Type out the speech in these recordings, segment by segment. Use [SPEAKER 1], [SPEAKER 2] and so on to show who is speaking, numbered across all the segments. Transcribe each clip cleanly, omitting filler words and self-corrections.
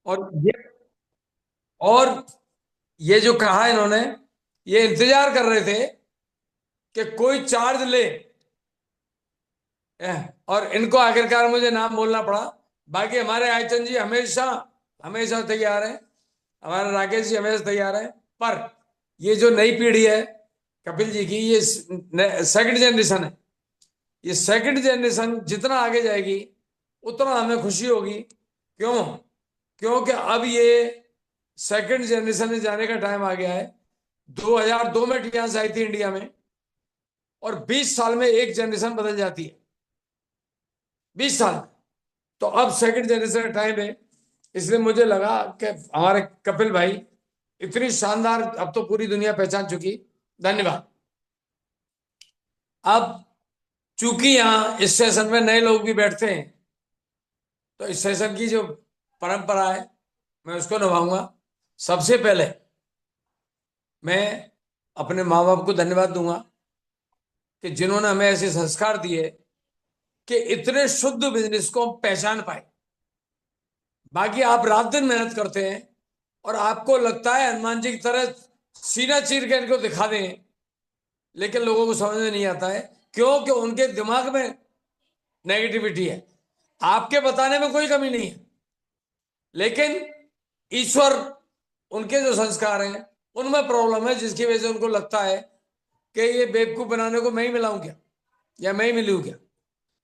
[SPEAKER 1] और ये और ये जो कहा इन्होंने, ये इंतजार कर रहे थे कि कोई चार्ज ले। और इनको आखिरकार मुझे नाम बोलना पड़ा। बाकी हमारे आयचन जी हमेशा हमेशा तैयार हैं, हमारे राकेश जी हमेशा तैयार हैं। पर ये जो नई पीढ़ी है कपिल जी की, ये सेकंड जनरेशन है। ये सेकंड जनरेशन जितना आगे जाएगी उतना हमें खुशी होगी। क्यों? क्योंकि अब ये सेकंड जनरेशन में जाने का टाइम आ गया है। 2002 में टियास आई थी इंडिया में, और 20 साल में एक जनरेशन बदल जाती है। 20 साल। तो अब सेकंड जनरेशन का टाइम है। इसलिए मुझे लगा कि हमारे कपिल भाई इतनी शानदार, अब तो पूरी दुनिया पहचान चुकी। धन्यवाद। अब चूंकि यहाँ इस सेशन में नए लोग भी बैठते हैं, तो इस सेशन की जो परंपरा है मैं उसको निभाऊंगा। सबसे पहले मैं अपने माँ बाप को धन्यवाद दूंगा कि जिन्होंने हमें ऐसे संस्कार दिए कि इतने शुद्ध बिजनेस को हम पहचान पाए। बाकी आप रात दिन मेहनत करते हैं, और आपको लगता है हनुमान जी की तरह सीना चीर के इनको दिखा दें, लेकिन लोगों को समझ में नहीं आता है। क्योंकि उनके दिमाग में नेगेटिविटी है। आपके बताने में कोई कमी नहीं है, लेकिन ईश्वर, उनके जो संस्कार हैं उनमें प्रॉब्लम है, जिसकी वजह से उनको लगता है कि ये बेवकूफ बनाने को मैं ही मिलाऊं क्या, या मैं ही मिलूं क्या।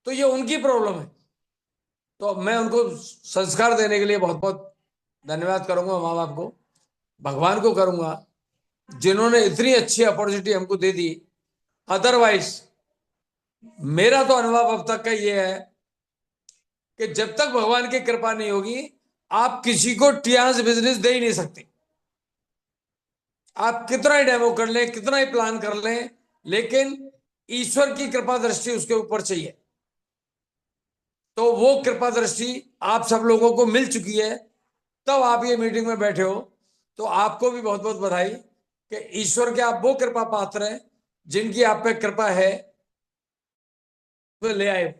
[SPEAKER 1] तो ये उनकी प्रॉब्लम है। तो मैं उनको संस्कार देने के लिए बहुत बहुत धन्यवाद करूंगा, माँ बाप को, भगवान को करूंगा, जिन्होंने इतनी अच्छी अपॉर्चुनिटी हमको दे दी। अदरवाइज मेरा तो अनुभव अब तक का ये है कि जब तक भगवान की कृपा नहीं होगी, आप किसी को टियास बिजनेस दे ही नहीं सकते। आप कितना ही डेमो कर लें, कितना ही प्लान कर लें, लेकिन ईश्वर की कृपा दृष्टि उसके ऊपर चाहिए। तो वो कृपा दृष्टि आप सब लोगों को मिल चुकी है, तब आप ये मीटिंग में बैठे हो। तो आपको भी बहुत बहुत बधाई कि ईश्वर के आप वो कृपा पात्र हैं, जिनकी आप पे कृपा है, तो ले आए।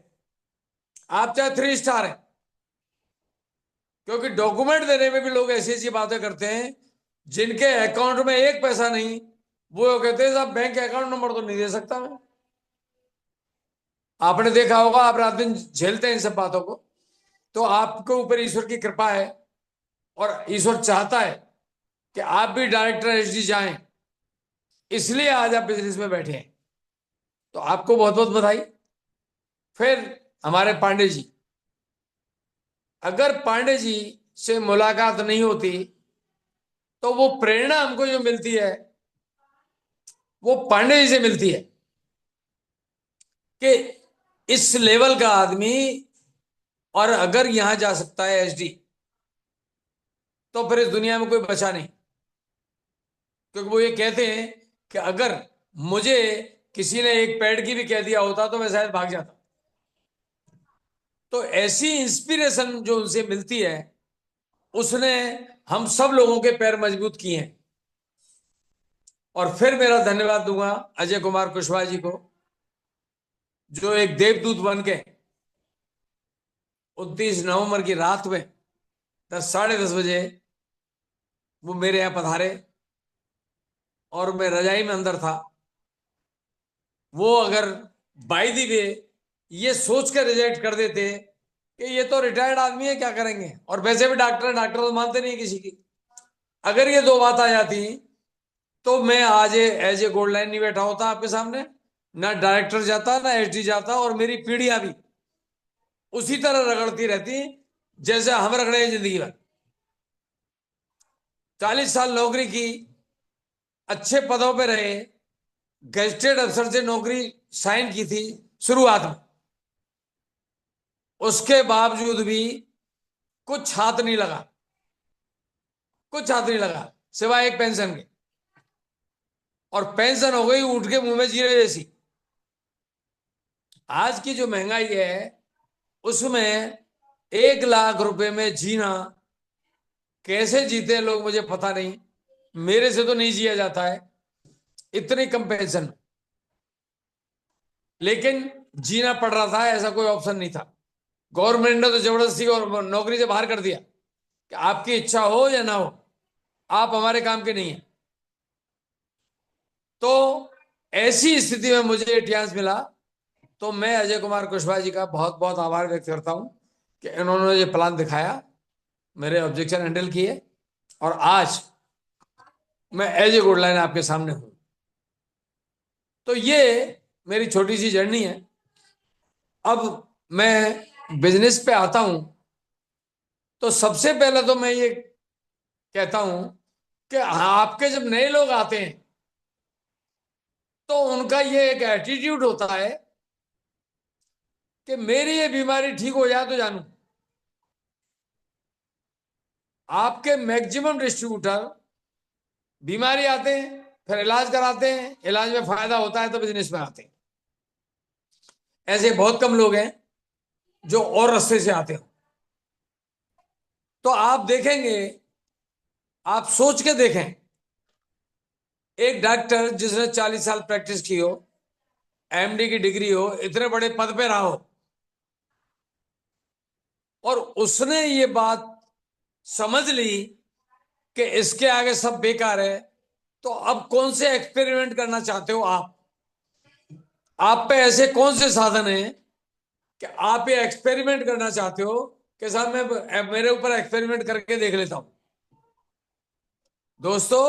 [SPEAKER 1] आप चाहे 3 स्टार हैं, क्योंकि डॉक्यूमेंट देने में भी लोग ऐसी ऐसी बातें करते हैं, जिनके अकाउंट में एक पैसा नहीं, वो कहते हैं साहब बैंक अकाउंट नंबर तो नहीं दे सकता मैं। आपने देखा होगा, आप रात दिन झेलते हैं इन सब बातों को। तो आपके ऊपर ईश्वर की कृपा है, और ईश्वर चाहता है कि आप भी डायरेक्टर एचडी जाएं, इसलिए आज आप बिजनेस में बैठे हैं। तो आपको बहुत बहुत बधाई। फिर हमारे पांडे जी, अगर पांडे जी से मुलाकात नहीं होती, तो वो प्रेरणा हमको जो मिलती है वो पांडे जी से मिलती है, कि इस लेवल का आदमी, और अगर यहां जा सकता है एचडी, तो फिर इस दुनिया में कोई बचा नहीं। क्योंकि वो ये कहते हैं कि अगर मुझे किसी ने एक पेड़ की भी कह दिया होता तो मैं शायद भाग जाता। तो ऐसी इंस्पिरेशन जो उनसे मिलती है, उसने हम सब लोगों के पैर मजबूत किए हैं। और फिर मेरा धन्यवाद दूंगा अजय कुमार कुशवाहा जी को, जो एक देवदूत बन के 29 नवंबर की रात में 10, 10:30 बजे वो मेरे यहाँ पधारे, और मैं रजाई में अंदर था। वो अगर बाई दी वे ये सोच कर रिजेक्ट कर देते कि ये तो रिटायर्ड आदमी है, क्या करेंगे, और वैसे भी डॉक्टर, डॉक्टर तो मानते नहीं किसी की, अगर ये दो बात आ जाती, तो मैं आज एज ए गोल्ड लाइन नहीं बैठा होता आपके सामने, ना डायरेक्टर जाता, ना एचडी जाता, और मेरी पीढ़ियां भी उसी तरह रगड़ती रहती जैसे हम रगड़े हैं जिंदगी भर। 40 साल नौकरी की, अच्छे पदों पे रहे, गजेटेड अफसर से नौकरी साइन की थी शुरुआत में, उसके बावजूद भी कुछ हाथ नहीं लगा, कुछ हाथ नहीं लगा, सिवाय एक पेंशन के। और पेंशन हो गई ऊँट के मुंह में जीरे जैसी। आज की जो महंगाई है, उसमें 1 लाख रुपए में जीना, कैसे जीते हैं लोग मुझे पता नहीं, मेरे से तो नहीं जिया जाता है इतनी कम पेंशन में। लेकिन जीना पड़ रहा था, ऐसा कोई ऑप्शन नहीं था। गवर्नमेंट ने तो जबरदस्ती और नौकरी से बाहर कर दिया। कि आपकी इच्छा हो या ना हो, आप हमारे काम के नहीं है। तो ऐसी स्थिति में मुझे ये चांस मिला, तो मैं अजय कुमार कुशवाहा जी का बहुत बहुत आभार व्यक्त करता हूं कि इन्होंने ये प्लान दिखाया, मेरे ऑब्जेक्शन हैंडल किए, और आज मैं एज ए गुडलाइन आपके सामने हूं। तो ये मेरी छोटी सी जर्नी है। अब मैं बिजनेस पे आता हूं, तो सबसे पहले तो मैं ये कहता हूं कि आपके जब नए लोग आते हैं तो उनका ये एक एटीट्यूड होता है कि मेरी ये बीमारी ठीक हो जाए तो जानू। आपके मैक्सिमम डिस्ट्रीब्यूटर बीमारी आते हैं, फिर इलाज कराते हैं, इलाज में फायदा होता है तो बिजनेस में आते हैं। ऐसे बहुत कम लोग हैं जो और रास्ते से आते हो। तो आप देखेंगे, आप सोच के देखें, एक डॉक्टर जिसने 40 साल प्रैक्टिस की हो, एमडी की डिग्री हो, इतने बड़े पद पे रहा हो, और उसने ये बात समझ ली कि इसके आगे सब बेकार है, तो अब कौन से एक्सपेरिमेंट करना चाहते हो आप पे ऐसे कौन से साधन हैं कि आप ये एक्सपेरिमेंट करना चाहते हो कि साहब मैं मेरे ऊपर एक्सपेरिमेंट करके देख लेता हूं। दोस्तों,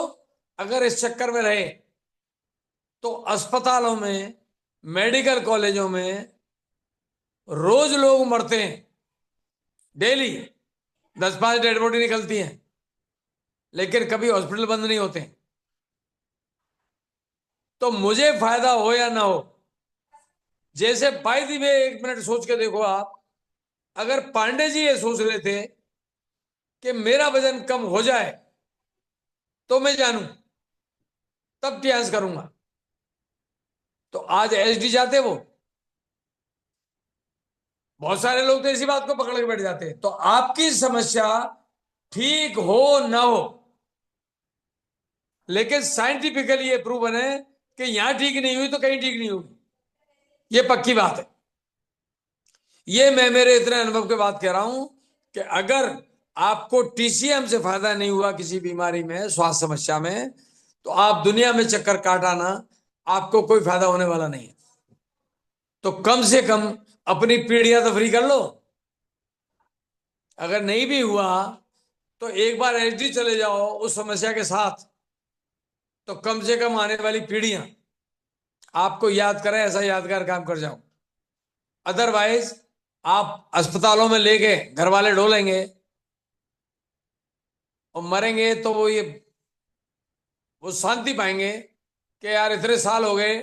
[SPEAKER 1] अगर इस चक्कर में रहे तो अस्पतालों में, मेडिकल कॉलेजों में रोज लोग मरते हैं, डेली 10-5 डेड बॉडी निकलती हैं, लेकिन कभी हॉस्पिटल बंद नहीं होते। तो मुझे फायदा हो या ना हो, जैसे बाई दी वे, 1 मिनट सोच के देखो आप, अगर पांडे जी ये सोच रहे थे कि मेरा वजन कम हो जाए तो मैं जानूं, तब टियास करूंगा, तो आज एसडी जाते वो। बहुत सारे लोग तो इसी बात को पकड़ के बैठ जाते हैं। तो आपकी समस्या ठीक हो ना हो, लेकिन साइंटिफिकली ये प्रूवन है कि यहां ठीक नहीं हुई तो कहीं ठीक नहीं होगी, ये पक्की बात है। ये मैं मेरे इतने अनुभव के बात कह रहा हूं कि अगर आपको टीसीएम से फायदा नहीं हुआ किसी बीमारी में, स्वास्थ्य समस्या में, तो आप दुनिया में चक्कर काटाना, आपको कोई फायदा होने वाला नहीं है। तो कम से कम अपनी पीढ़ियां तो फ्री कर लो। अगर नहीं भी हुआ तो एक बार एचडी चले जाओ उस समस्या के साथ, तो कम से कम आने वाली पीढ़ियां आपको याद करें, ऐसा यादगार काम कर जाओ। अदरवाइज आप अस्पतालों में लेके घर वाले ढोलेंगे और मरेंगे, तो वो शांति पाएंगे कि यार इतने साल हो गए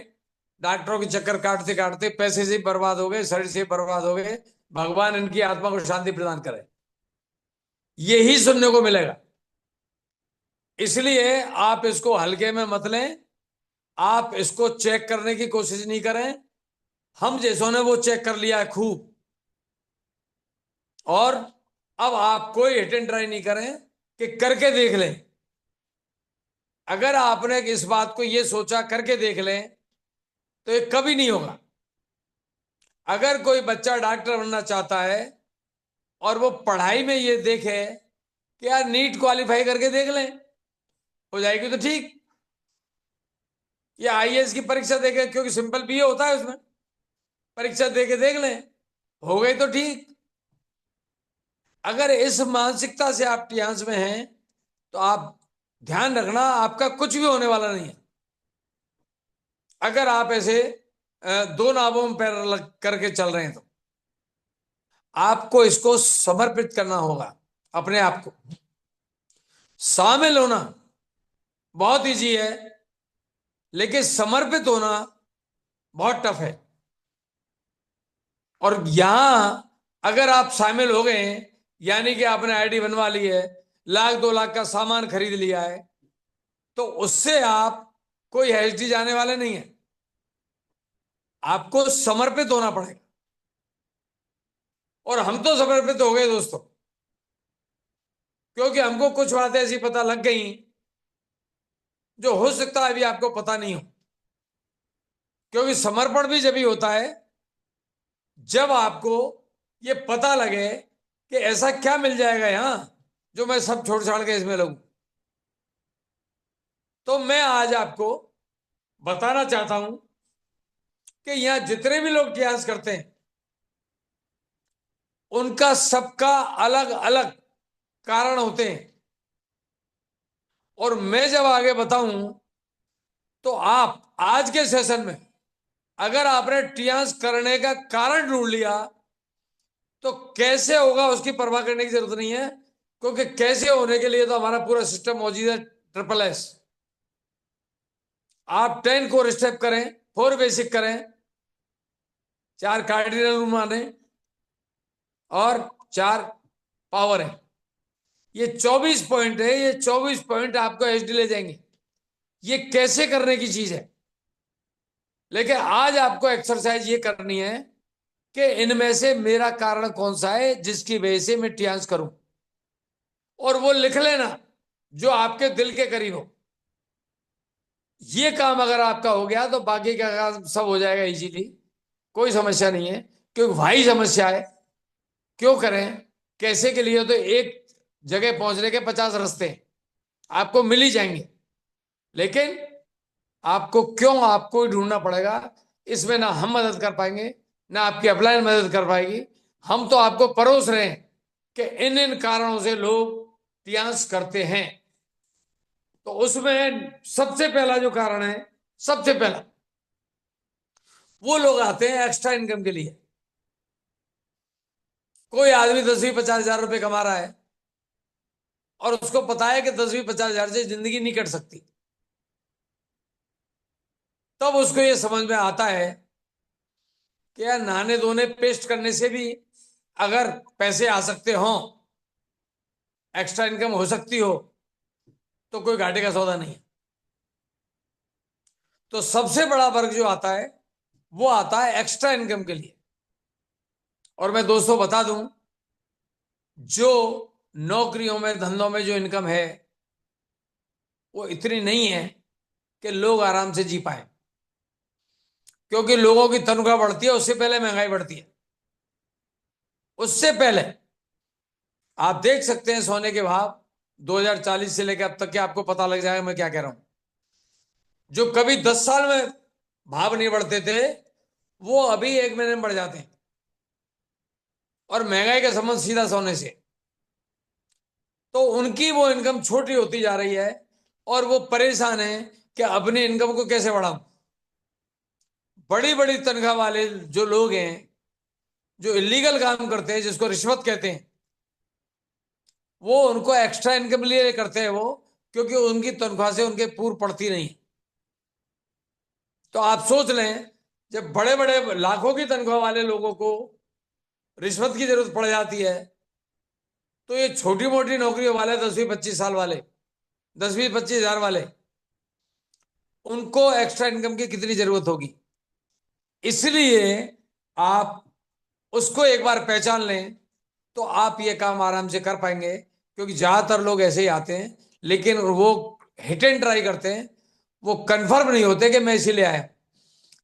[SPEAKER 1] डॉक्टरों के चक्कर काटते काटते, पैसे से बर्बाद हो गए, शरीर से बर्बाद हो गए, भगवान इनकी आत्मा को शांति प्रदान करे, यही सुनने को मिलेगा। इसलिए आप इसको हल्के में मत लें, आप इसको चेक करने की कोशिश नहीं करें। हम जैसों ने वो चेक कर लिया है खूब, और अब आप कोई हिट एंड ट्राई नहीं करें कि करके देख लें। अगर आपने इस बात को ये सोचा करके देख लें, तो ये कभी नहीं होगा। अगर कोई बच्चा डॉक्टर बनना चाहता है और वो पढ़ाई में ये देखे कि यार नीट क्वालिफाई करके देख लें, हो जाएगी तो ठीक, या आईएएस की परीक्षा देके, क्योंकि सिंपल बीए होता है उसमें, परीक्षा देके देख लें, हो गई तो ठीक। अगर इस मानसिकता से आप टियांस में हैं, तो आप ध्यान रखना, आपका कुछ भी होने वाला नहीं है। अगर आप ऐसे दो नावों में पैर लग करके चल रहे हैं, तो आपको इसको समर्पित करना होगा, अपने आप को शामिल होना बहुत इजी है, लेकिन समर्पित होना बहुत टफ है। और यहां अगर आप शामिल हो गए, यानी कि आपने आईडी बनवा ली है, 1 लाख 2 लाख का सामान खरीद लिया है, तो उससे आप कोई एचडी जाने वाले नहीं है। आपको समर्पित होना पड़ेगा, और हम तो समर्पित हो गए दोस्तों, क्योंकि हमको कुछ बातें ऐसी पता लग गई जो हो सकता है अभी आपको पता नहीं हो। क्योंकि समर्पण भी जब ही होता है जब आपको ये पता लगे कि ऐसा क्या मिल जाएगा यहां जो मैं सब छोड़ छाड़ के इसमें लगूं। तो मैं आज आपको बताना चाहता हूं कि यहां जितने भी लोग टियास करते हैं उनका सबका अलग अलग कारण होते हैं। और मैं जब आगे बताऊं तो आप आज के सेशन में अगर आपने टियास करने का कारण ढूंढ लिया तो कैसे होगा उसकी परवाह करने की जरूरत नहीं है, क्योंकि कैसे होने के लिए तो हमारा पूरा सिस्टम मौजूद है, ट्रिपल एस। आप 10 कोर स्टेप करें, 4 बेसिक करें, 4 कार्डिनल रूल माने और 4 पावर है। ये 24 पॉइंट है, ये 24 पॉइंट आपको एचडी ले जाएंगे। ये कैसे करने की चीज है, लेकिन आज आपको एक्सरसाइज ये करनी है कि इनमें से मेरा कारण कौन सा है जिसकी वजह से मैं टियास करूं, और वो लिख लेना जो आपके दिल के करीब हो। ये काम अगर आपका हो गया तो बाकी का काम सब हो जाएगा इजीली, कोई समस्या नहीं है। क्योंकि भाई समस्या है क्यों करें, कैसे के लिए, तो एक जगह पहुंचने के 50 रास्ते आपको मिल ही जाएंगे, लेकिन आपको क्यों आपको ही ढूंढना पड़ेगा। इसमें ना हम मदद कर पाएंगे ना आपकी अपलाइन मदद कर पाएगी। हम तो आपको परोस रहे हैं कि इन इन कारणों से लोग टियास करते हैं। तो उसमें सबसे पहला जो कारण है, सबसे पहला वो लोग आते हैं एक्स्ट्रा इनकम के लिए। कोई आदमी 10-20-50 हजार रुपए कमा रहा है और उसको पता है कि 10-20-50 हजार से जिंदगी नहीं कट सकती। तब उसको ये समझ में आता है कि यार नहाने धोने पेस्ट करने से भी अगर पैसे आ सकते हो, एक्स्ट्रा इनकम हो सकती हो, तो कोई घाटे का सौदा नहीं है। तो सबसे बड़ा वर्ग जो आता है वो आता है एक्स्ट्रा इनकम के लिए। और मैं दोस्तों बता दूं, जो नौकरियों में धंधों में जो इनकम है वो इतनी नहीं है कि लोग आराम से जी पाए। क्योंकि लोगों की तनख्वाह बढ़ती है उससे पहले महंगाई बढ़ती है। उससे पहले आप देख सकते हैं सोने के भाव 2040 से लेकर अब तक के, आपको पता लग जाएगा मैं क्या कह रहा हूं। जो कभी 10 साल में भाव नहीं बढ़ते थे वो अभी 1 महीने में बढ़ जाते हैं। और महंगाई का संबंध सीधा सोने से। तो उनकी वो इनकम छोटी होती जा रही है और वो परेशान है कि अपनी इनकम को कैसे बढ़ाऊं। बड़ी बड़ी तनख्वाह वाले जो लोग हैं, जो इलीगल काम करते हैं जिसको रिश्वत कहते हैं, वो उनको एक्स्ट्रा इनकम लिए करते हैं वो, क्योंकि उनकी तनख्वाह से उनके पूर्व पड़ती नहीं। तो आप सोच लें, जब बड़े बड़े लाखों की तनख्वाह वाले लोगों को रिश्वत की जरूरत पड़ जाती है, तो ये छोटी मोटी नौकरी वाले 10-20-25 साल वाले, 10-20-25 हजार वाले, उनको एक्स्ट्रा इनकम की कितनी जरूरत होगी। इसलिए आप उसको एक बार पहचान लें तो आप ये काम आराम से कर पाएंगे। क्योंकि ज्यादातर लोग ऐसे ही आते हैं लेकिन वो हिट एंड ट्राई करते हैं, वो कंफर्म नहीं होते कि मैं इसीलिए आया।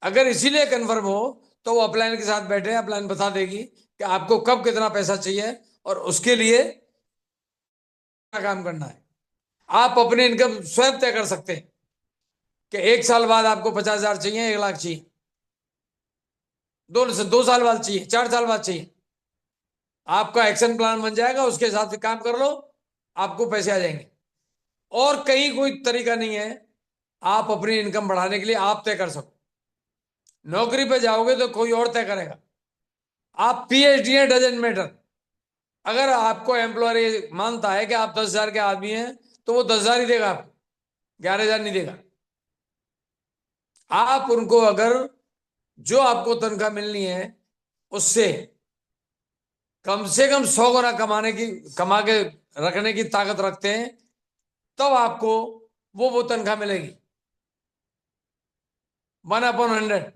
[SPEAKER 1] अगर इसीलिए कंफर्म हो तो वो अपलाइन के साथ बैठे, अपलाइन बता देगी कि आपको कब कितना पैसा चाहिए और उसके लिए क्या काम करना है। आप अपनी इनकम स्वयं तय कर सकते हैं कि 1 साल बाद आपको 50 हजार चाहिए, 1 लाख चाहिए, 2 साल बाद चाहिए, 4 साल बाद चाहिए। आपका एक्शन प्लान बन जाएगा, उसके हिसाब से काम कर लो, आपको पैसे आ जाएंगे। और कहीं कोई तरीका नहीं है आप अपनी इनकम बढ़ाने के लिए आप तय कर सको। नौकरी पे जाओगे तो कोई और तय करेगा। आप पीएचडी है डजेंट मैटर। अगर आपको एम्प्लॉयर मानता है कि आप 10 हजार के आदमी हैं तो वो 10 हजार ही देगा आपको, 11 हजार नहीं देगा। आप उनको अगर जो आपको तनख्वाह मिलनी है उससे कम से कम 100 गुना कमाने की, कमा के रखने की ताकत रखते हैं, तब आपको वो तनख्वाह मिलेगी 1/100।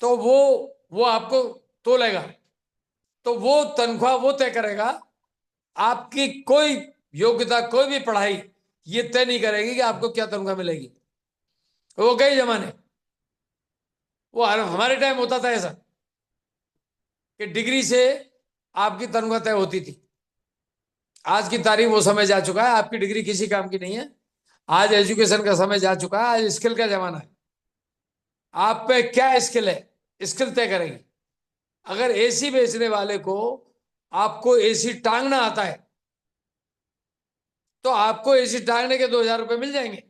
[SPEAKER 1] तो वो आपको तोलेगा। तो वो तनख्वाह वो तय करेगा। आपकी कोई योग्यता, कोई भी पढ़ाई ये तय नहीं करेगी कि आपको क्या तनख्वाह मिलेगी। वो कई जमाने, वो हमारे टाइम होता था ऐसा कि डिग्री से आपकी तनख्वाह तय होती थी। आज की तारीख वो समय जा चुका है, आपकी डिग्री किसी काम की नहीं है। आज एजुकेशन का समय जा चुका है, आज स्किल का जमाना है। आप पे क्या स्किल है, स्किल तय करेगी। अगर एसी बेचने वाले को आपको एसी टांगना आता है तो आपको एसी टांगने के 2,000 रुपये मिल जाएंगे।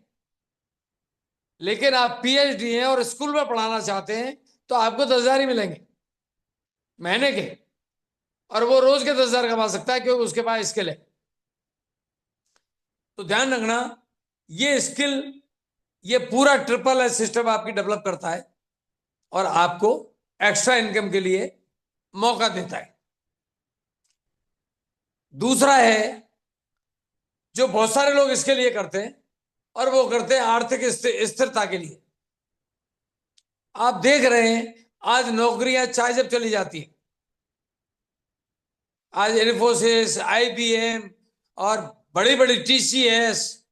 [SPEAKER 1] लेकिन आप पीएचडी हैं और स्कूल में पढ़ाना चाहते हैं तो आपको 10,000 ही मिलेंगे महीने के। और वो रोज के 10,000 कमा सकता है क्योंकि उसके पास स्किल है। तो ध्यान रखना, ये स्किल, ये पूरा ट्रिपल एस सिस्टम आपकी डेवलप करता है और आपको एक्स्ट्रा इनकम के लिए मौका देता है। दूसरा है जो बहुत सारे लोग इसके लिए करते हैं, और वो करते हैं आर्थिक स्थिरता के लिए। आप देख रहे हैं आज नौकरियां चाहे जब चली जाती है, आज इन्फोसिस, आईबीएम और बड़ी बड़ी टीसीएस,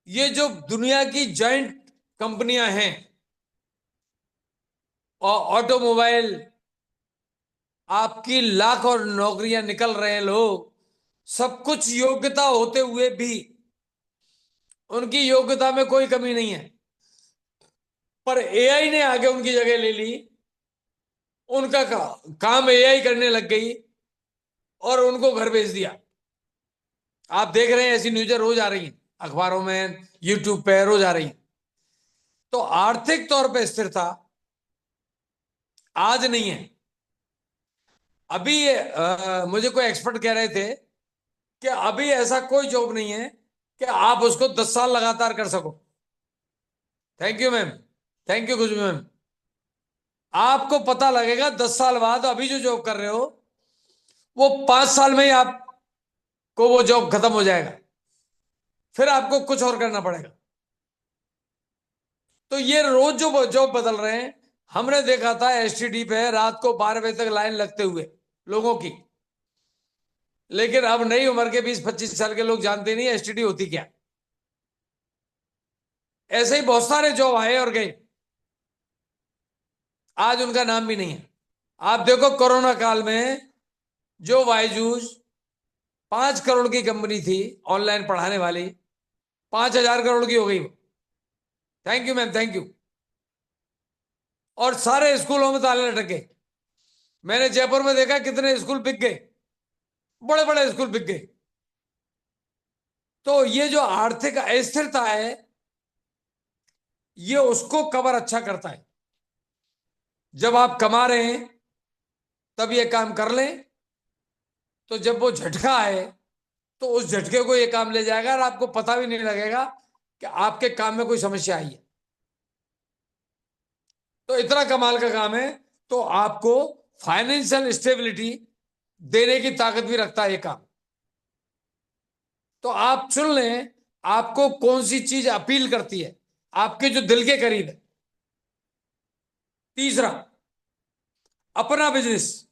[SPEAKER 1] ये जो दुनिया की जॉइंट कंपनियां हैं, और ऑटोमोबाइल, आपकी लाखों नौकरियां निकल रहे हैं। लोग सब कुछ योग्यता होते हुए भी उनकी योग्यता में कोई कमी नहीं है, पर एआई ने आगे उनकी जगह ले ली। उनका काम एआई करने लग गई और उनको घर भेज दिया। आप देख रहे हैं ऐसी न्यूज़ें रोज आ रही हैं, अखबारों में, यूट्यूब पे रोज आ रही हैं। तो आर्थिक तौर पे स्थिरता आज नहीं है। अभी मुझे कोई एक्सपर्ट कह रहे थे कि अभी ऐसा कोई जॉब नहीं है कि आप उसको 10 साल लगातार कर सको। Thank you ma'am, thank you Khushbu ma'am. आपको पता लगेगा 10 साल बाद, अभी जो जॉब कर रहे हो वो 5 साल में ही आपको वो जॉब खत्म हो जाएगा, फिर आपको कुछ और करना पड़ेगा। तो ये रोज जो जॉब बदल रहे हैं, हमने देखा था एसटीडी पे रात को 12 बजे तक लाइन लगते हुए लोगों की। लेकिन अब नई उम्र के 20-25 साल के लोग जानते नहीं एसटीडी होती क्या। ऐसे ही बहुत सारे जॉब आए और गए, आज उनका नाम भी नहीं है। आप देखो कोरोना काल में जो बायजूस 5 करोड़ की कंपनी थी ऑनलाइन पढ़ाने वाली, 5,000 करोड़ की हो गई वो। Thank you ma'am, thank you. और सारे स्कूलों में ताले लटक गए। मैंने जयपुर में देखा कितने स्कूल बिक गए, बड़े बड़े स्कूल बिक गए। तो ये जो आर्थिक अस्थिरता है, ये उसको कवर अच्छा करता है। जब आप कमा रहे हैं तब ये काम कर लें, तो जब वो झटका आए तो उस झटके को ये काम ले जाएगा और आपको पता भी नहीं लगेगा कि आपके काम में कोई समस्या आई है। तो इतना कमाल का काम है। तो आपको फाइनेंशियल स्टेबिलिटी देने की ताकत भी रखता है ये काम। तो आप चुन लें आपको कौन सी चीज अपील करती है, आपके जो दिल के करीब है। तीसरा, अपना बिजनेस।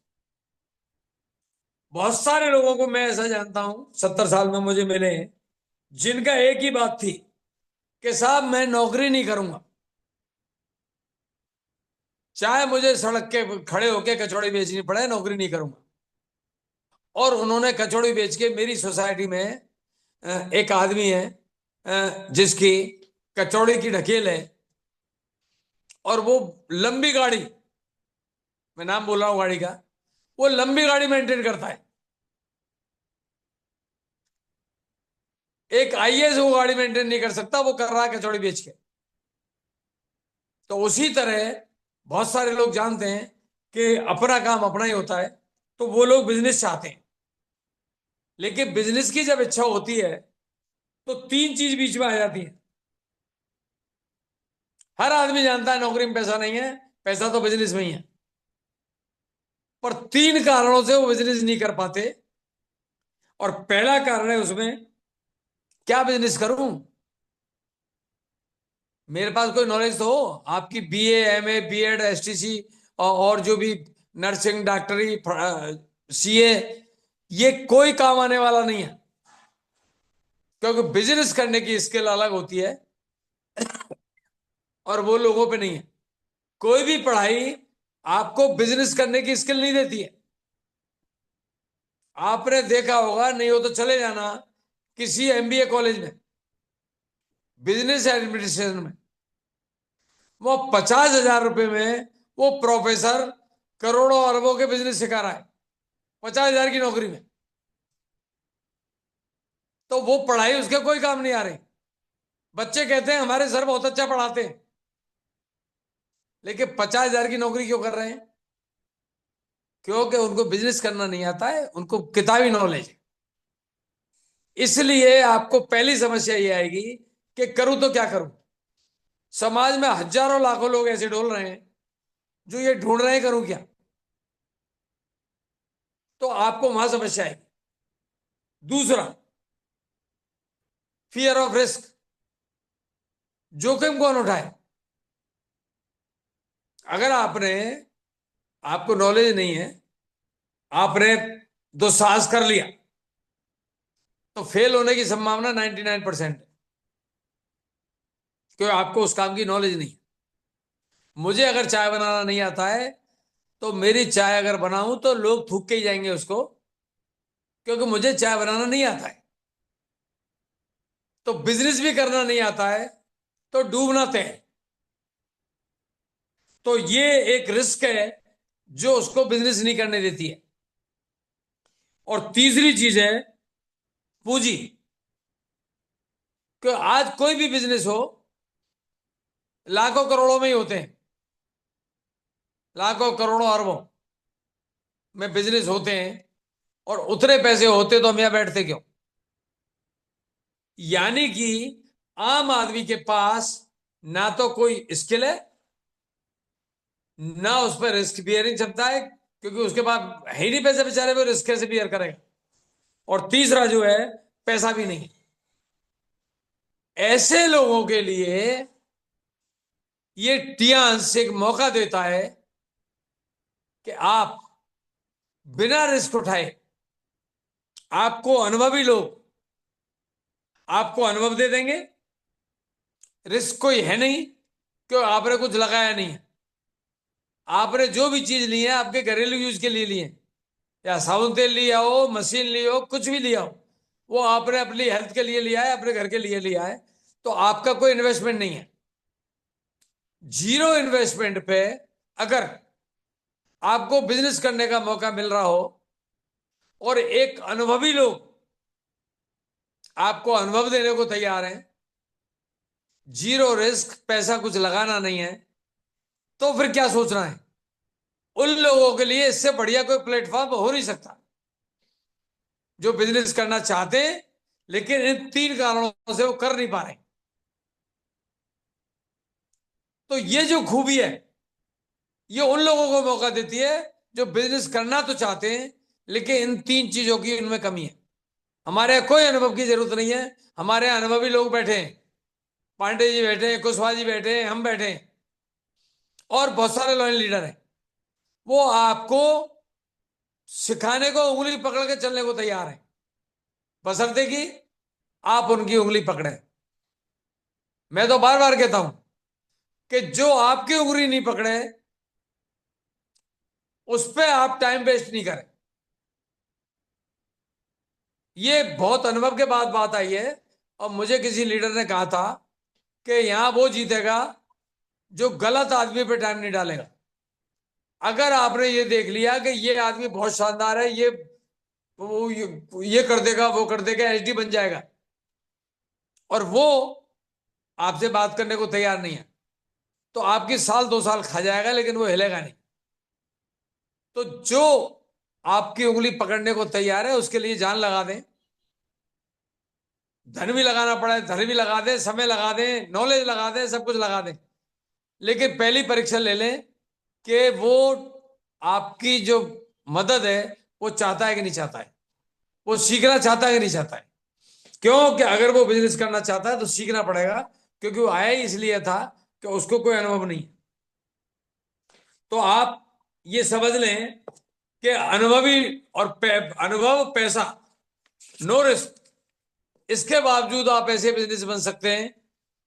[SPEAKER 1] बहुत सारे लोगों को मैं ऐसा जानता हूं, 70 साल में मुझे मिले हैं, जिनका एक ही बात थी कि साहब मैं नौकरी नहीं करूंगा, चाहे मुझे सड़क के खड़े होके कचौड़ी बेचनी पड़े, नौकरी नहीं करूंगा। और उन्होंने कचौड़ी बेच के, मेरी सोसाइटी में एक आदमी है जिसकी कचौड़ी की ढकेल है, और वो लंबी गाड़ी, मैं नाम बोल रहा हूँ गाड़ी का, वो लंबी गाड़ी मेंटेन करता है। एक आईएएस वो गाड़ी मेंटेन नहीं कर सकता, वो कर रहा है कचौड़ी बेच के। तो उसी तरह बहुत सारे लोग जानते हैं कि अपना काम अपना ही होता है, तो वो लोग बिजनेस चाहते हैं। लेकिन बिजनेस की जब इच्छा होती है तो 3 चीज बीच में आ जाती है। हर आदमी जानता है नौकरी में पैसा नहीं है, पैसा तो बिजनेस में ही है। पर 3 कारणों से वो बिजनेस नहीं कर पाते। और पहला कारण है उसमें, क्या बिजनेस करूं, मेरे पास कोई नॉलेज तो हो। आपकी बीए, एमए, बीएड, एसटीसी और जो भी नर्सिंग, डॉक्टरी, सीए, ये कोई काम आने वाला नहीं है, क्योंकि बिजनेस करने की स्किल अलग होती है और वो लोगों पे नहीं है। कोई भी पढ़ाई आपको बिजनेस करने की स्किल नहीं देती है। आपने देखा होगा, नहीं हो तो चले जाना किसी एमबीए कॉलेज में, बिजनेस एडमिनिस्ट्रेशन में। वो 50,000 रुपए में वो प्रोफेसर करोड़ों अरबों के बिजनेस सिखा रहा है, 50,000 की नौकरी में। तो वो पढ़ाई उसके कोई काम नहीं आ रही। बच्चे कहते हैं हमारे सर बहुत अच्छा पढ़ाते हैं, लेकिन 50,000 की नौकरी क्यों कर रहे हैं? क्योंकि उनको बिजनेस करना नहीं आता है, उनको किताबी नॉलेज है। इसलिए आपको पहली समस्या ये आएगी कि करूं तो क्या करूं। समाज में हजारों लाखों लोग ऐसे डोल रहे हैं जो ये ढूंढ रहे हैं करूं क्या। तो आपको वहां समस्या आएगी। दूसरा, फियर ऑफ रिस्क, जोखिम कौन उठाए। अगर आपको नॉलेज नहीं है, आपने दुस्साहस कर लिया, तो फेल होने की संभावना 99% है, क्योंकि आपको उस काम की नॉलेज नहीं है। मुझे अगर चाय बनाना नहीं आता है, तो मेरी चाय अगर बनाऊं तो लोग थूक के ही जाएंगे उसको, क्योंकि मुझे चाय बनाना नहीं आता है। तो बिजनेस भी करना नहीं आता है तो डूबना तय है। तो ये एक रिस्क है जो उसको बिजनेस नहीं करने देती है। और तीसरी चीज है पूंजी। कि आज कोई भी बिजनेस हो, लाखों करोड़ों में ही होते हैं, लाखों करोड़ों अरबों में बिजनेस होते हैं। और उतने पैसे होते तो हम यहां बैठते क्यों। यानी कि आम आदमी के पास ना तो कोई स्किल है, ना उस पर रिस्क बियरिंग क्षमता है, क्योंकि उसके पास है ही नहीं पैसे, बेचारे वो रिस्क कैसे बियर करेगा। और तीसरा जो है, पैसा भी नहीं। ऐसे लोगों के लिए ये टियांस एक मौका देता है कि आप बिना रिस्क उठाए, आपको अनुभवी लोग आपको अनुभव दे देंगे। रिस्क कोई है नहीं, क्यों आपने कुछ लगाया नहीं है। आपने जो भी चीज ली है आपके घरेलू यूज के लिए ली है, या साबुन तेल लिया हो, मशीन ली हो, कुछ भी लिया हो, वो आपने अपनी हेल्थ के लिए लिया है, अपने घर के लिए लिया है। तो आपका कोई इन्वेस्टमेंट नहीं है। जीरो इन्वेस्टमेंट पे अगर आपको बिजनेस करने का मौका मिल रहा हो, और एक अनुभवी लोग आपको अनुभव देने को तैयार हैं, जीरो रिस्क, पैसा कुछ लगाना नहीं है, तो फिर क्या सोचना है। उन लोगों के लिए इससे बढ़िया कोई प्लेटफॉर्म हो नहीं सकता, जो बिजनेस करना चाहते हैं लेकिन इन तीन कारणों से वो कर नहीं पा रहे। तो ये जो खूबी है, ये उन लोगों को मौका देती है जो बिजनेस करना तो चाहते हैं, लेकिन इन तीन चीजों की उनमें कमी है। हमारे यहाँ कोई अनुभव की जरूरत नहीं है। हमारे यहाँ अनुभवी लोग बैठे हैं, पांडे जी बैठे हैं, कुशवाहा जी बैठे हैं, हम बैठे हैं, और बहुत सारे लॉयल लीडर हैं। वो आपको सिखाने को, उंगली पकड़ के चलने को तैयार है, बशर्ते कि आप उनकी उंगली पकड़े। मैं तो बार बार कहता हूं कि जो आपकी उंगली नहीं पकड़े, उस पर आप टाइम वेस्ट नहीं करें। ये बहुत अनुभव के बाद बात आई है। और मुझे किसी लीडर ने कहा था कि यहां वो जीतेगा जो गलत आदमी पे टाइम नहीं डालेगा। अगर आपने ये देख लिया कि ये आदमी बहुत शानदार है, ये कर देगा, वो कर देगा, एचडी बन जाएगा, और वो आपसे बात करने को तैयार नहीं है, तो आपकी साल 2 साल खा जाएगा, लेकिन वो हिलेगा नहीं। तो जो आपकी उंगली पकड़ने को तैयार है, उसके लिए जान लगा दें। धन भी लगाना पड़े, धन भी लगा दें, समय लगा दें, नॉलेज लगा दें, सब कुछ लगा दें। लेकिन पहली परीक्षा ले लें कि वो आपकी जो मदद है, वो चाहता है कि नहीं चाहता है, वो सीखना चाहता है कि नहीं चाहता है। क्योंकि अगर वो बिजनेस करना चाहता है तो सीखना पड़ेगा, क्योंकि वो आया ही इसलिए था कि उसको कोई अनुभव नहीं। तो आप ये समझ लें कि अनुभवी और अनुभव, पैसा, नो रिस्क, इसके बावजूद आप ऐसे बिजनेस बन सकते हैं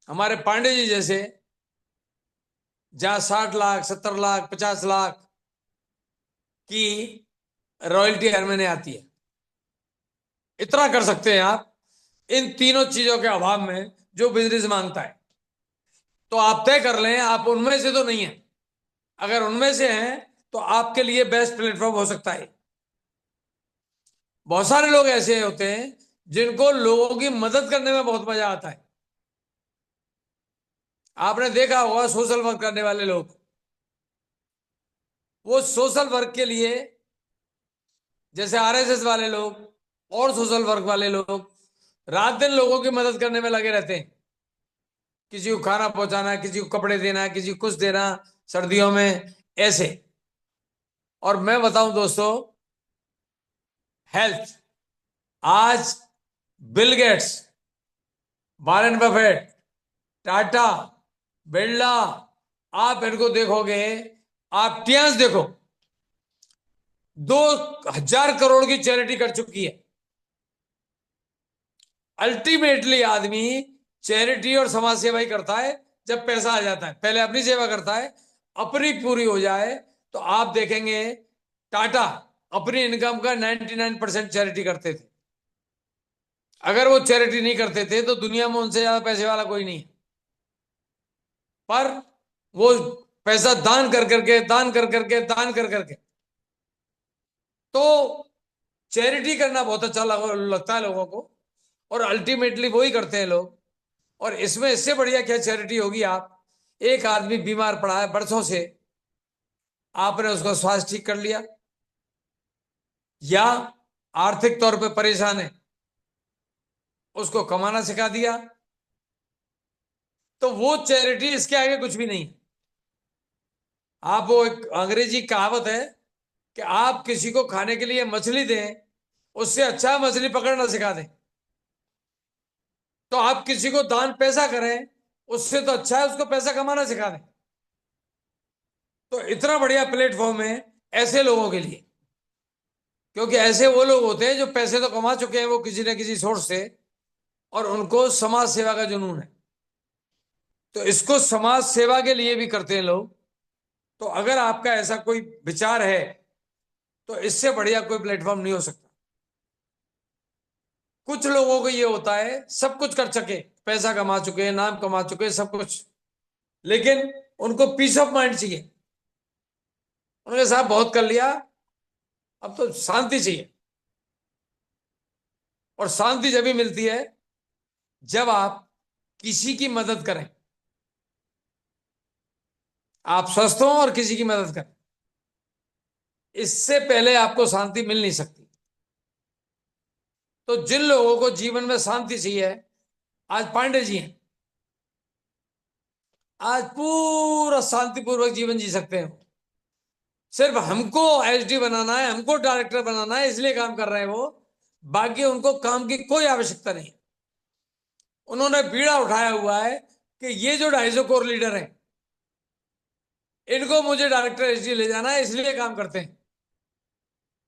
[SPEAKER 1] हमारे पांडे जी जैसे, जहां 60 लाख, 70 लाख, 50 लाख की रॉयल्टी हर महीने आती है। इतना कर सकते हैं आप इन तीनों चीजों के अभाव में जो बिजनेस मांगता है। तो आप तय कर लें आप उनमें से तो नहीं है। अगर उनमें से हैं तो आपके लिए बेस्ट प्लेटफॉर्म हो सकता है। बहुत सारे लोग ऐसे होते हैं जिनको लोगों की मदद करने में बहुत मजा आता है। आपने देखा होगा सोशल वर्क करने वाले लोग, वो सोशल वर्क के लिए, जैसे आरएसएस वाले लोग और सोशल वर्क वाले लोग, रात दिन लोगों की मदद करने में लगे रहते हैं। किसी को खाना पहुंचाना, किसी को कपड़े देना, किसी को कुछ देना, सर्दियों में ऐसे। और मैं बताऊं दोस्तों, हेल्थ, आज Bill Gates, Warren Buffett, Tata, Birla, आप इनको देखोगे, आप टियास देखो, 2,000 करोड़ की चैरिटी कर चुकी है। अल्टीमेटली आदमी चैरिटी और समाज सेवा ही करता है जब पैसा आ जाता है। पहले अपनी सेवा करता है, अपनी पूरी हो जाए तो आप देखेंगे टाटा अपनी इनकम का 99% चैरिटी करते थे। अगर वो चैरिटी नहीं करते थे तो दुनिया में उनसे ज्यादा पैसे वाला कोई नहीं है। पर वो पैसा दान कर करके, दान कर करके, दान कर करके, तो चैरिटी करना बहुत अच्छा लगता है लोगों को, और अल्टीमेटली वो ही करते हैं लोग। और इसमें इससे बढ़िया क्या चैरिटी होगी? आप, एक आदमी बीमार पड़ा है बरसों से, आपने उसका स्वास्थ्य ठीक कर लिया, या आर्थिक तौर पे परेशान है, उसको कमाना सिखा दिया, तो वो चैरिटी इसके आगे कुछ भी नहीं है। आप, वो एक अंग्रेजी कहावत है कि आप किसी को खाने के लिए मछली दें, उससे अच्छा मछली पकड़ना सिखा दें। तो आप किसी को दान पैसा करें, उससे तो अच्छा है उसको पैसा कमाना सिखा दें। तो इतना बढ़िया प्लेटफॉर्म है ऐसे लोगों के लिए, क्योंकि ऐसे वो लोग होते हैं जो पैसे तो कमा चुके हैं वो किसी न किसी सोर्स से, और उनको समाज सेवा का जुनून है। तो इसको समाज सेवा के लिए भी करते हैं लोग। तो अगर आपका ऐसा कोई विचार है तो इससे बढ़िया कोई प्लेटफॉर्म नहीं हो सकता। कुछ लोगों को ये होता है सब कुछ कर सके, पैसा कमा चुके हैं, नाम कमा चुके हैं, सब कुछ, लेकिन उनको पीस ऑफ माइंड चाहिए। उन्होंने साहब बहुत कर लिया, अब तो शांति चाहिए। और शांति जब भी मिलती है जब आप किसी की मदद करें, आप स्वस्थ हों और किसी की मदद करें, इससे पहले आपको शांति मिल नहीं सकती। तो जिन लोगों को जीवन में शांति चाहिए, आज पांडे जी हैं, आज पूरा शांतिपूर्वक जीवन जी सकते हैं। सिर्फ हमको एसडी बनाना है, हमको डायरेक्टर बनाना है, इसलिए काम कर रहे हैं वो। बाकी उनको काम की कोई आवश्यकता नहीं। उन्होंने बीड़ा उठाया हुआ है कि ये जो 250 कोर लीडर हैं, इनको मुझे डायरेक्टर एसडी ले जाना है, इसलिए काम करते हैं।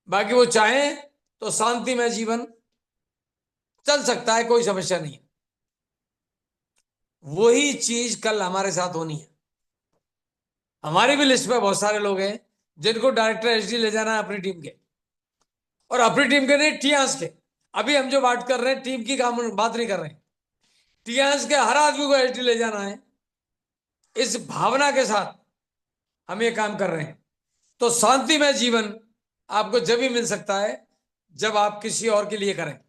[SPEAKER 1] बाकी वो चाहें तो शांति में जीवन चल सकता है, कोई समस्या नहीं है। वही चीज कल हमारे साथ होनी है। हमारी भी लिस्ट में बहुत सारे लोग हैं जिनको डायरेक्टर एसडी ले जाना है अपनी टीम के, और अपनी टीम के नहीं, टियास के। अभी हम जो बात कर रहे हैं टीम की काम बात नहीं कर रहे हैं, टियास के हर आदमी को एसडी ले जाना है, इस भावना के साथ हम ये काम कर रहे हैं। तो शांति में जीवन आपको जब भी मिल सकता है जब आप किसी और के लिए करें।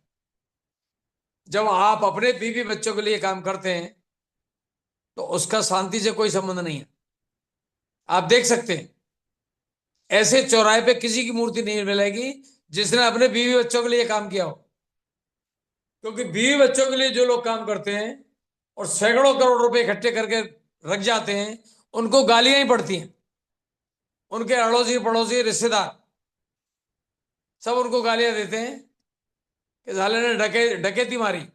[SPEAKER 1] जब आप अपने बीवी बच्चों के लिए काम करते हैं तो उसका शांति से कोई संबंध नहीं है। आप देख सकते हैं ऐसे चौराहे पे किसी की मूर्ति नहीं मिलेगी जिसने अपने बीवी बच्चों के लिए काम किया हो। क्योंकि बीवी बच्चों के लिए जो लोग काम करते हैं और सैकड़ों करोड़ रुपए इकट्ठे करके रख जाते हैं, उनको गालियां ही पड़ती हैं। उनके अड़ोसी पड़ोसी रिश्तेदार सब उनको गालियां देते हैं कि साले ने डकैती मारी,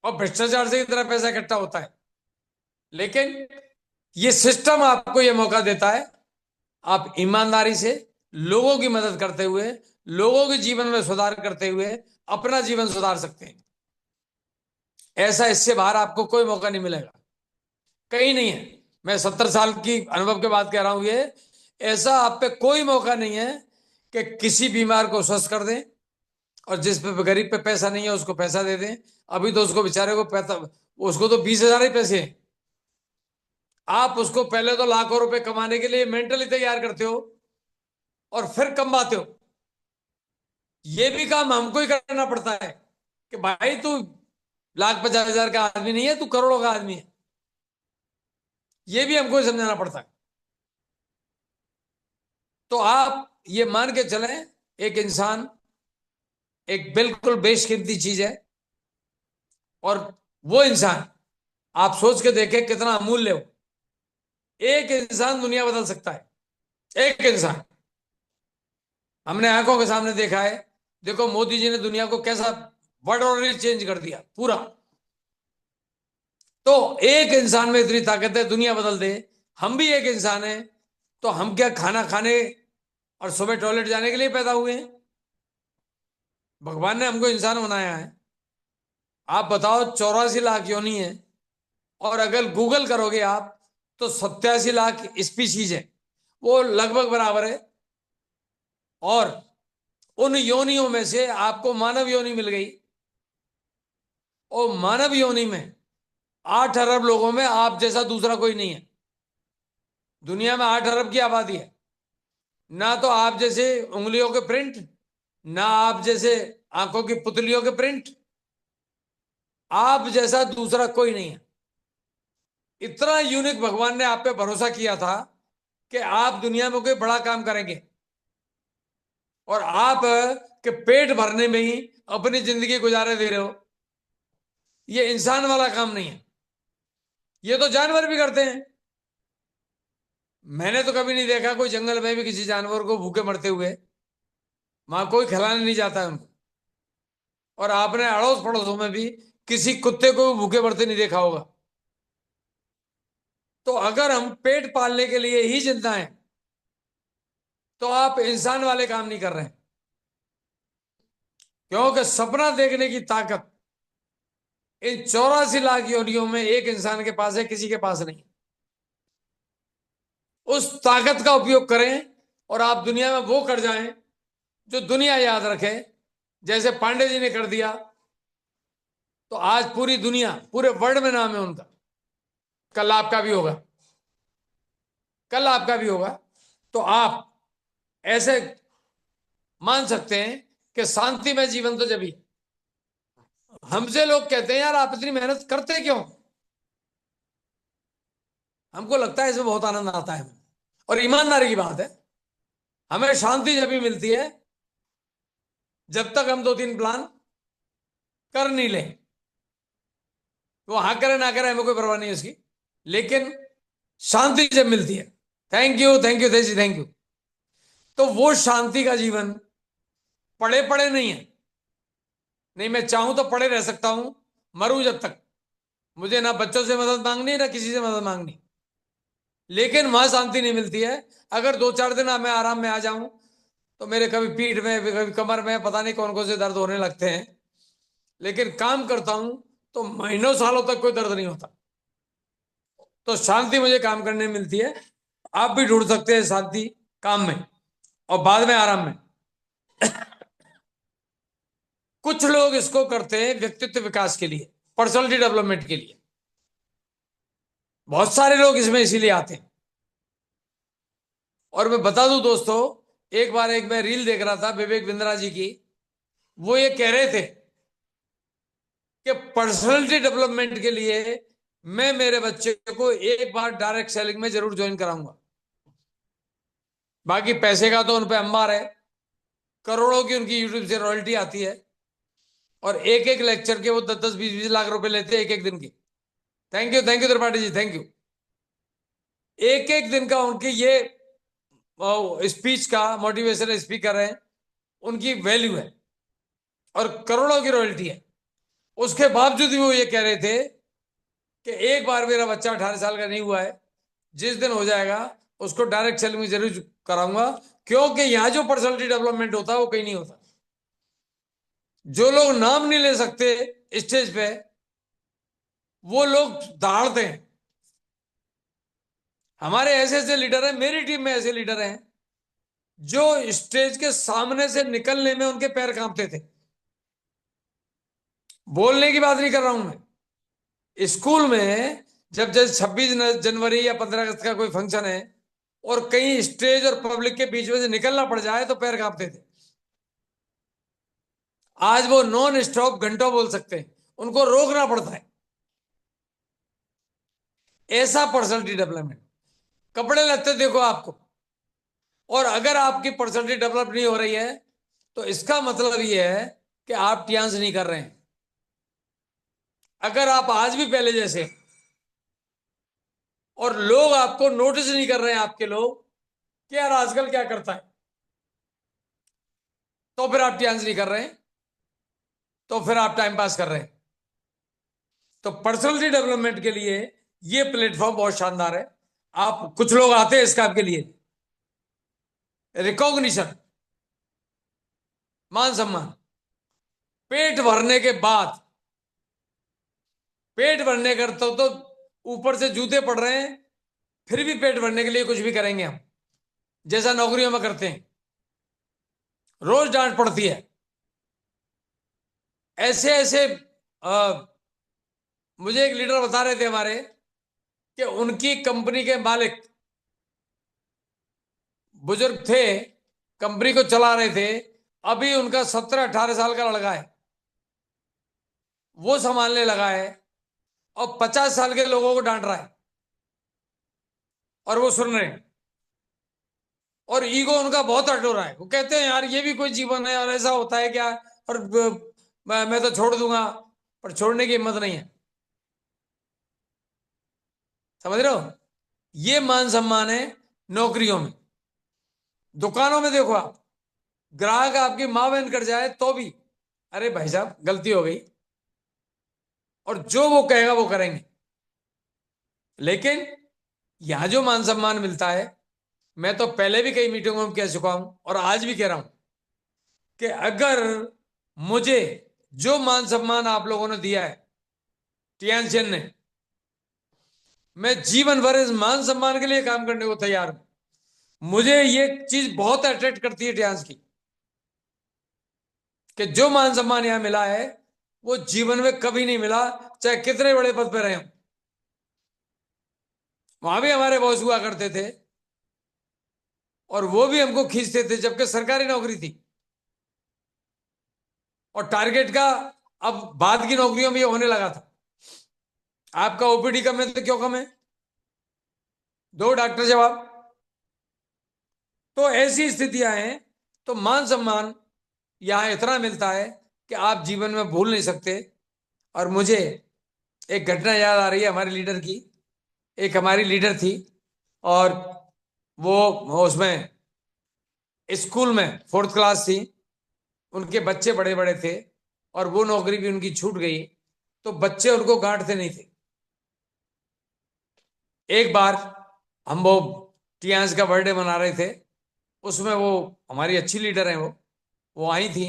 [SPEAKER 1] और भ्रष्टाचार से इतना पैसा इकट्ठा होता है। लेकिन ये सिस्टम आपको ये मौका देता है, आप ईमानदारी से लोगों की मदद करते हुए, लोगों के जीवन में सुधार करते हुए अपना जीवन सुधार सकते हैं। ऐसा इससे बाहर आपको कोई मौका नहीं मिलेगा, कहीं नहीं है। मैं 70 साल की अनुभव के बाद कह रहा हूं, ये ऐसा आप पे कोई मौका नहीं है कि किसी बीमार को स्वस्थ कर दें और जिस पे गरीब पे पैसा नहीं है उसको पैसा दे दें। अभी तो उसको बेचारे को पैसा, उसको तो 20,000 ही पैसे हैं। आप उसको पहले तो लाखों रुपए कमाने के लिए मेंटली तैयार करते हो और फिर कमाते हो। ये भी काम हमको ही करना पड़ता है कि भाई तू 1,50,000 का आदमी नहीं है, तू करोड़ों का आदमी है। ये भी हमको ही समझाना पड़ता है। तो आप ये मान के चलें, एक इंसान एक बिल्कुल बेशकीमती चीज है। और वो इंसान, आप सोच के देखें कितना अमूल्य हो। एक इंसान दुनिया बदल सकता है, एक इंसान। हमने आंखों के सामने देखा है। देखो मोदी जी ने दुनिया को कैसा वर्ड ऑर्डर चेंज कर दिया पूरा। तो एक इंसान में इतनी ताकत है, दुनिया बदल दे। हम भी एक इंसान है। तो हम क्या खाना खाने और सुबह टॉयलेट जाने के लिए पैदा हुए हैं? भगवान ने हमको इंसान बनाया है। आप बताओ, 84 लाख योनि है। और अगर गूगल करोगे आप, तो 87 लाख स्पीशीज है। वो लगभग बराबर है। और उन योनियों में से आपको मानव योनि मिल गई। और मानव योनि में 8 अरब लोगों में आप जैसा दूसरा कोई नहीं है। दुनिया में 8 अरब की आबादी है। ना तो आप जैसे उंगलियों के प्रिंट, ना आप जैसे आंखों की पुतलियों के प्रिंट। आप जैसा दूसरा कोई नहीं है। इतना यूनिक भगवान ने आप पे भरोसा किया था कि आप दुनिया में कोई बड़ा काम करेंगे। और आप के पेट भरने में ही अपनी जिंदगी गुजारे दे रहे हो। ये इंसान वाला काम नहीं है। ये तो जानवर भी करते हैं। मैंने तो कभी नहीं देखा कोई जंगल में भी किसी जानवर को भूखे मरते हुए। वहां कोई खिलाने नहीं जाता है उनको। और आपने अड़ोस पड़ोसों में भी किसी कुत्ते को भी भूखे मरते नहीं देखा होगा। तो अगर हम पेट पालने के लिए ही जिंदा हैं, तो आप इंसान वाले काम नहीं कर रहे हैं। क्योंकि सपना देखने की ताकत इन 84 लाख योनियों में एक इंसान के पास है, किसी के पास नहीं। उस ताकत का उपयोग करें और आप दुनिया में वो कर जाएं जो दुनिया याद रखे। जैसे पांडे जी ने कर दिया, तो आज पूरी दुनिया, पूरे वर्ल्ड में नाम है उनका। कल आपका भी होगा, कल आपका भी होगा। तो आप ऐसे मान सकते हैं कि शांति में जीवन तो जब ही। हमसे लोग कहते हैं यार आप इतनी मेहनत करते क्यों? हमको लगता है इसमें बहुत आनंद आता है। और ईमानदारी की बात है, हमें शांति जब भी मिलती है जब तक हम 2-3 प्लान कर नहीं लें। वो हाँ करे ना करे हमें कोई परवाह नहीं है उसकी। लेकिन शांति जब मिलती है, थैंक यू थैंक यू जी, थैंक यू। तो वो शांति का जीवन पड़े पड़े नहीं है। नहीं, मैं चाहूं तो पड़े रह सकता हूं, मरूं जब तक। मुझे ना बच्चों से मदद मांगनी ना किसी से मदद मांगनी। लेकिन वहां शांति नहीं मिलती है। अगर 2-4 दिन मैं आराम में आ जाऊं, तो मेरे कभी पीठ में, कभी कमर में, पता नहीं कौन कौन से दर्द होने लगते हैं। लेकिन काम करता हूं तो महीनों सालों तक कोई दर्द नहीं होता। तो शांति मुझे काम करने में मिलती है। आप भी ढूंढ सकते हैं शांति काम में, और बाद में आराम में। कुछ लोग इसको करते हैं व्यक्तित्व विकास के लिए, पर्सनालिटी डेवलपमेंट के लिए। बहुत सारे लोग इसमें इसीलिए आते हैं। और मैं बता दूं दोस्तों, एक बार एक मैं रील देख रहा था विवेक बिंद्रा जी की। वो ये कह रहे थे कि पर्सनालिटी डेवलपमेंट के लिए मैं मेरे बच्चे को एक बार डायरेक्ट सेलिंग में जरूर ज्वाइन कराऊंगा। बाकी पैसे का तो उन पे अंबार है। करोड़ों की उनकी यूट्यूब से रॉयल्टी आती है। और एक एक लेक्चर के वो 10-10 20-20 लाख रुपए लेते हैं एक एक दिन के। Thank you Tripathi ji, thank you. एक एक दिन का उनके ये स्पीच का मोटिवेशनल स्पीकर है, उनकी वैल्यू है। और करोड़ों की रॉयल्टी है। उसके बावजूद भी वो ये कह रहे थे कि एक बार मेरा बच्चा 18 साल का नहीं हुआ है, जिस दिन हो जाएगा उसको डायरेक्ट सेलिंग में जरूर कराऊंगा। क्योंकि यहां जो पर्सनालिटी डेवलपमेंट होता है वो कहीं नहीं होता। जो लोग नाम नहीं ले सकते स्टेज पे, वो लोग दहाड़ते हैं। हमारे ऐसे ऐसे लीडर हैं, मेरी टीम में ऐसे लीडर हैं जो स्टेज के सामने से निकलने में उनके पैर कांपते थे। बोलने की बात नहीं कर रहा हूं मैं। स्कूल में जब जैसे 26 जनवरी या 15 अगस्त का कोई फंक्शन है और कहीं स्टेज और पब्लिक के बीच में से निकलना पड़ जाए तो पैर कांपते थे। आज वो नॉन स्टॉप घंटों बोल सकते हैं, उनको रोकना पड़ता है। ऐसा पर्सनालिटी डेवलपमेंट। कपड़े लगते देखो आपको, और अगर आपकी पर्सनालिटी डेवलप नहीं हो रही है तो इसका मतलब ये है कि आप टियांस नहीं कर रहे हैं। अगर आप आज भी पहले जैसे, और लोग आपको नोटिस नहीं कर रहे हैं, आपके लोग कि यार आजकल क्या करता है, तो फिर आप टियांस नहीं कर रहे हैं, तो फिर आप टाइम पास कर रहे हैं। तो पर्सनालिटी डेवलपमेंट के लिए ये प्लेटफॉर्म बहुत शानदार है। आप कुछ लोग आते हैं इसका आपके लिए, रिकॉग्निशन, मान सम्मान। पेट भरने के बाद, पेट भरने करते हो तो ऊपर से जूते पड़ रहे हैं, फिर भी पेट भरने के लिए कुछ भी करेंगे हम, जैसा नौकरियों में करते हैं। रोज डांट पड़ती है। ऐसे ऐसे मुझे एक लीडर बता रहे थे हमारे कि उनकी कंपनी के मालिक बुजुर्ग थे, कंपनी को चला रहे थे, अभी उनका 17-18 साल का लड़का है, वो संभालने लगा है और 50 साल के लोगों को डांट रहा है और वो सुन रहे हैं। और ईगो उनका बहुत हट हो रहा है। वो कहते हैं यार ये भी कोई जीवन है और ऐसा होता है क्या, और मैं तो छोड़ दूंगा, पर छोड़ने की हिम्मत नहीं है। समझ रहे हो? ये मान सम्मान है नौकरियों में। दुकानों में देखो आप, ग्राहक आपकी माँ बहन कर जाए तो भी, अरे भाई साहब गलती हो गई, और जो वो कहेगा वो करेंगे। लेकिन यहां जो मान सम्मान मिलता है, मैं तो पहले भी कई मीटिंगों में कह चुका हूं और आज भी कह रहा हूं कि अगर मुझे जो मान सम्मान आप लोगों ने दिया है, टियानचेन ने, मैं जीवन भर इस मान सम्मान के लिए काम करने को तैयार हूं। मुझे ये चीज बहुत अट्रैक्ट करती है टियांस की, कि जो मान सम्मान यहां मिला है वो जीवन में कभी नहीं मिला, चाहे कितने बड़े पद पर रहे हो। वहां भी हमारे बॉस हुआ करते थे और वो भी हमको खींचते थे, जबकि सरकारी नौकरी थी और टारगेट का, अब बाद की नौकरियों में ये होने लगा था। आपका ओपीडी कम है तो क्यों कम है, दो डॉक्टर जवाब। तो ऐसी स्थितियां हैं। तो मान सम्मान यहां इतना मिलता है कि आप जीवन में भूल नहीं सकते। और मुझे एक घटना याद आ रही है हमारे लीडर की। एक हमारी लीडर थी, और वो उसमें स्कूल में 4th क्लास थी, उनके बच्चे बड़े बड़े थे और वो नौकरी भी उनकी छूट गई, तो बच्चे उनको गांठते नहीं थे। एक बार हम वो टियांस का बर्थडे मना रहे थे, उसमें वो हमारी अच्छी लीडर हैं, वो आई थी।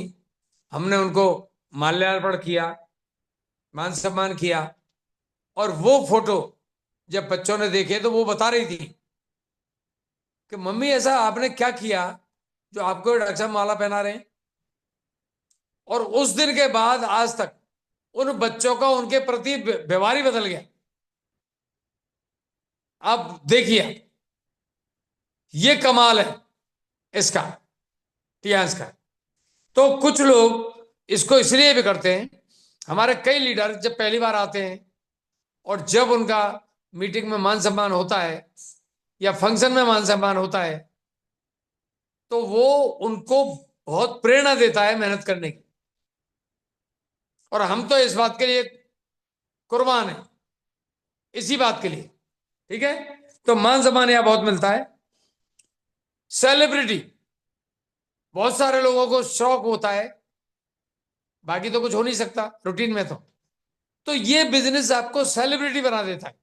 [SPEAKER 1] हमने उनको माल्यार्पण किया, मान सम्मान किया। और वो फोटो जब बच्चों ने देखे तो वो बता रही थी कि मम्मी ऐसा आपने क्या किया जो आपको डॉक्टर साहब माला पहना रहे हैं। और उस दिन के बाद आज तक उन बच्चों का उनके प्रति व्यवहार ही बदल गया। आप देखिए, ये कमाल है इसका, टियांस का। तो कुछ लोग इसको इसलिए भी करते हैं। हमारे कई लीडर जब पहली बार आते हैं और जब उनका मीटिंग में मान सम्मान होता है या फंक्शन में मान सम्मान होता है, तो वो उनको बहुत प्रेरणा देता है मेहनत करने की। और हम तो इस बात के लिए कुर्बान है, इसी बात के लिए। ठीक है? तो मान सम्मान यहां बहुत मिलता है। सेलिब्रिटी, बहुत सारे लोगों को शौक होता है, बाकी तो कुछ हो नहीं सकता रूटीन में। तो ये बिजनेस आपको सेलिब्रिटी बना देता है।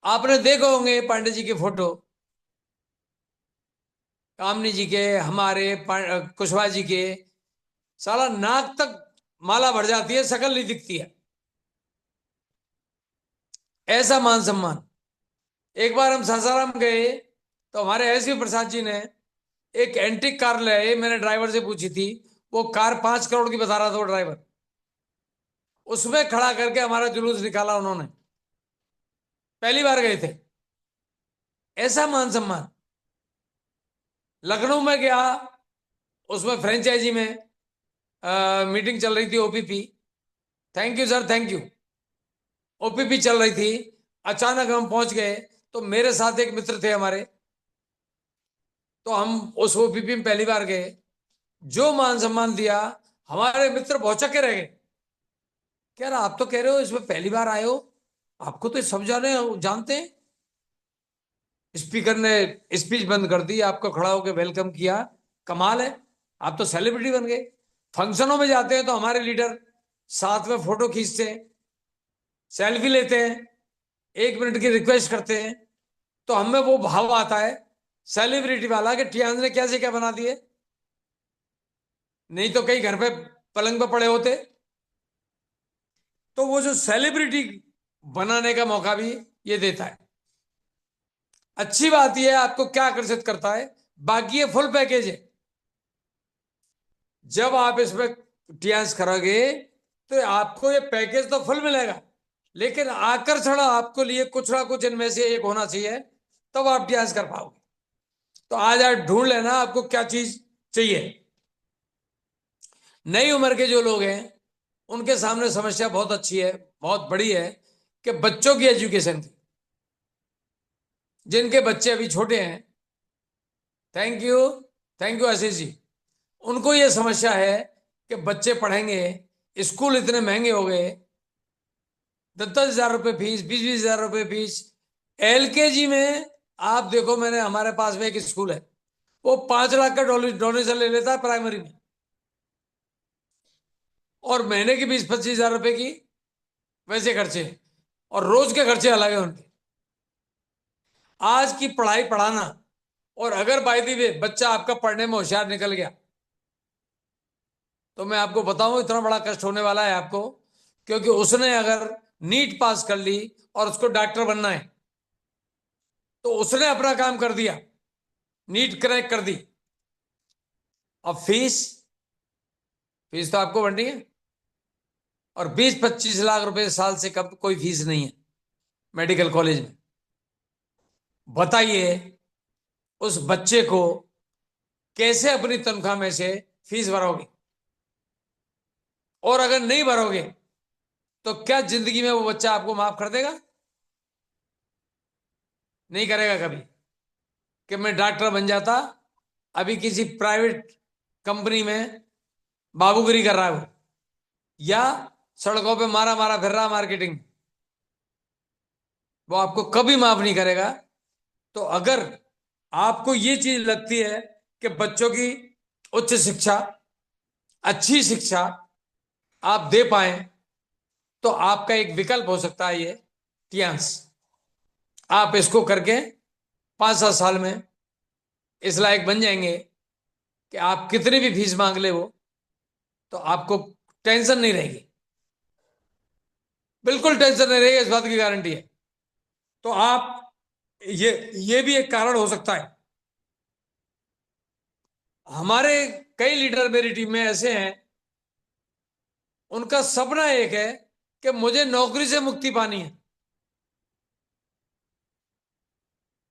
[SPEAKER 1] आपने देखो होंगे पांडे जी की फोटो, कामनी जी के, हमारे कुशवाहा जी के, साला नाक तक माला भर जाती है, शकल नहीं दिखती है। ऐसा मान सम्मान। एक बार हम सासाराम गए तो हमारे एसपी प्रसाद जी ने एक एंटिक कार ले आए। मैंने ड्राइवर से पूछी थी, वो कार 5 करोड़ की बता रहा था वो ड्राइवर। उसमें खड़ा करके हमारा जुलूस निकाला उन्होंने। पहली बार गए थे। ऐसा मान सम्मान। लखनऊ में गया, उसमें फ्रेंचाइजी में मीटिंग चल रही थी, OPP. Thank you sir, thank you. OPP चल रही थी। अचानक हम पहुंच गए, तो मेरे साथ एक मित्र थे हमारे, तो हम उस ओपीपी में पहली बार गए। जो मान सम्मान दिया, हमारे मित्र भौचक्के रह गए। कह रहा, आप तो कह रहे हो इसमें पहली बार आए हो, आपको तो सब जानते हैं। स्पीकर ने स्पीच बंद कर दी, आपको खड़ा होकर वेलकम किया। कमाल है, आप तो सेलिब्रिटी बन गए। फंक्शनों में जाते हैं तो हमारे लीडर साथ में फोटो खींचते हैं, सेल्फी लेते हैं, 1 मिनट की रिक्वेस्ट करते हैं। तो हमें वो भाव आता है सेलिब्रिटी वाला कि टियान ने कैसे क्या बना दिए, नहीं तो कई घर पे पलंग पे पड़े होते। तो वो जो सेलिब्रिटी बनाने का मौका भी ये देता है। अच्छी बात यह है, आपको क्या आकर्षित करता है, बाकी ये फुल पैकेज है। जब आप इसमें टियास करोगे तो आपको ये पैकेज तो फुल मिलेगा, लेकिन आकर्षण आपको लिए कुछ ना कुछ इनमें से एक होना चाहिए, तब आप टियास कर पाओगे। तो आज आप ढूंढ लेना आपको क्या चीज चाहिए। नई उम्र के जो लोग हैं उनके सामने समस्या बहुत अच्छी है, बहुत बड़ी है, कि बच्चों की एजुकेशन की। जिनके बच्चे अभी छोटे हैं, thank you, thank you Ashish ji, उनको ये समस्या है कि बच्चे पढ़ेंगे, स्कूल इतने महंगे हो गए, 10-10 हजार रुपये फीस, 20-20 हजार रुपये फीस। एलकेजी में आप देखो, मैंने हमारे पास में एक स्कूल है, वो 5 लाख का डोनेशन ले लेता है प्राइमरी में, और महीने की 20-25 हजार रुपए की वैसे खर्चे, और रोज के खर्चे अलग है उनके। आज की पढ़ाई पढ़ाना, और अगर बाय द वे बच्चा आपका पढ़ने में होशियार निकल गया, तो मैं आपको बताऊं इतना बड़ा कष्ट होने वाला है आपको, क्योंकि उसने अगर नीट पास कर ली और उसको डॉक्टर बनना है, तो उसने अपना काम कर दिया, नीट क्रैक कर दी। अब फीस, फीस तो आपको भरनी है, और 20-25 लाख रुपए साल से कम कोई फीस नहीं है मेडिकल कॉलेज में। बताइए उस बच्चे को कैसे अपनी तनख्वाह में से फीस भरोगे, और अगर नहीं भरोगे तो क्या जिंदगी में वो बच्चा आपको माफ कर देगा? नहीं करेगा कभी। कि मैं डॉक्टर बन जाता, अभी किसी प्राइवेट कंपनी में बाबूगिरी कर रहा है वो, या सड़कों पे मारा मारा फिर रहा मार्केटिंग, वो आपको कभी माफ नहीं करेगा। तो अगर आपको ये चीज लगती है कि बच्चों की उच्च शिक्षा, अच्छी शिक्षा आप दे पाए, तो आपका एक विकल्प हो सकता है ये टियांस। आप इसको करके 5-7 साल में इस लायक बन जाएंगे कि आप कितनी भी फीस मांग ले वो, तो आपको टेंशन नहीं रहेगी, बिल्कुल टेंशन नहीं रहेगी, इस बात की गारंटी है। तो आप, ये भी एक कारण हो सकता है। हमारे कई लीडर मेरी टीम में ऐसे हैं, उनका सपना एक है कि मुझे नौकरी से मुक्ति पानी है।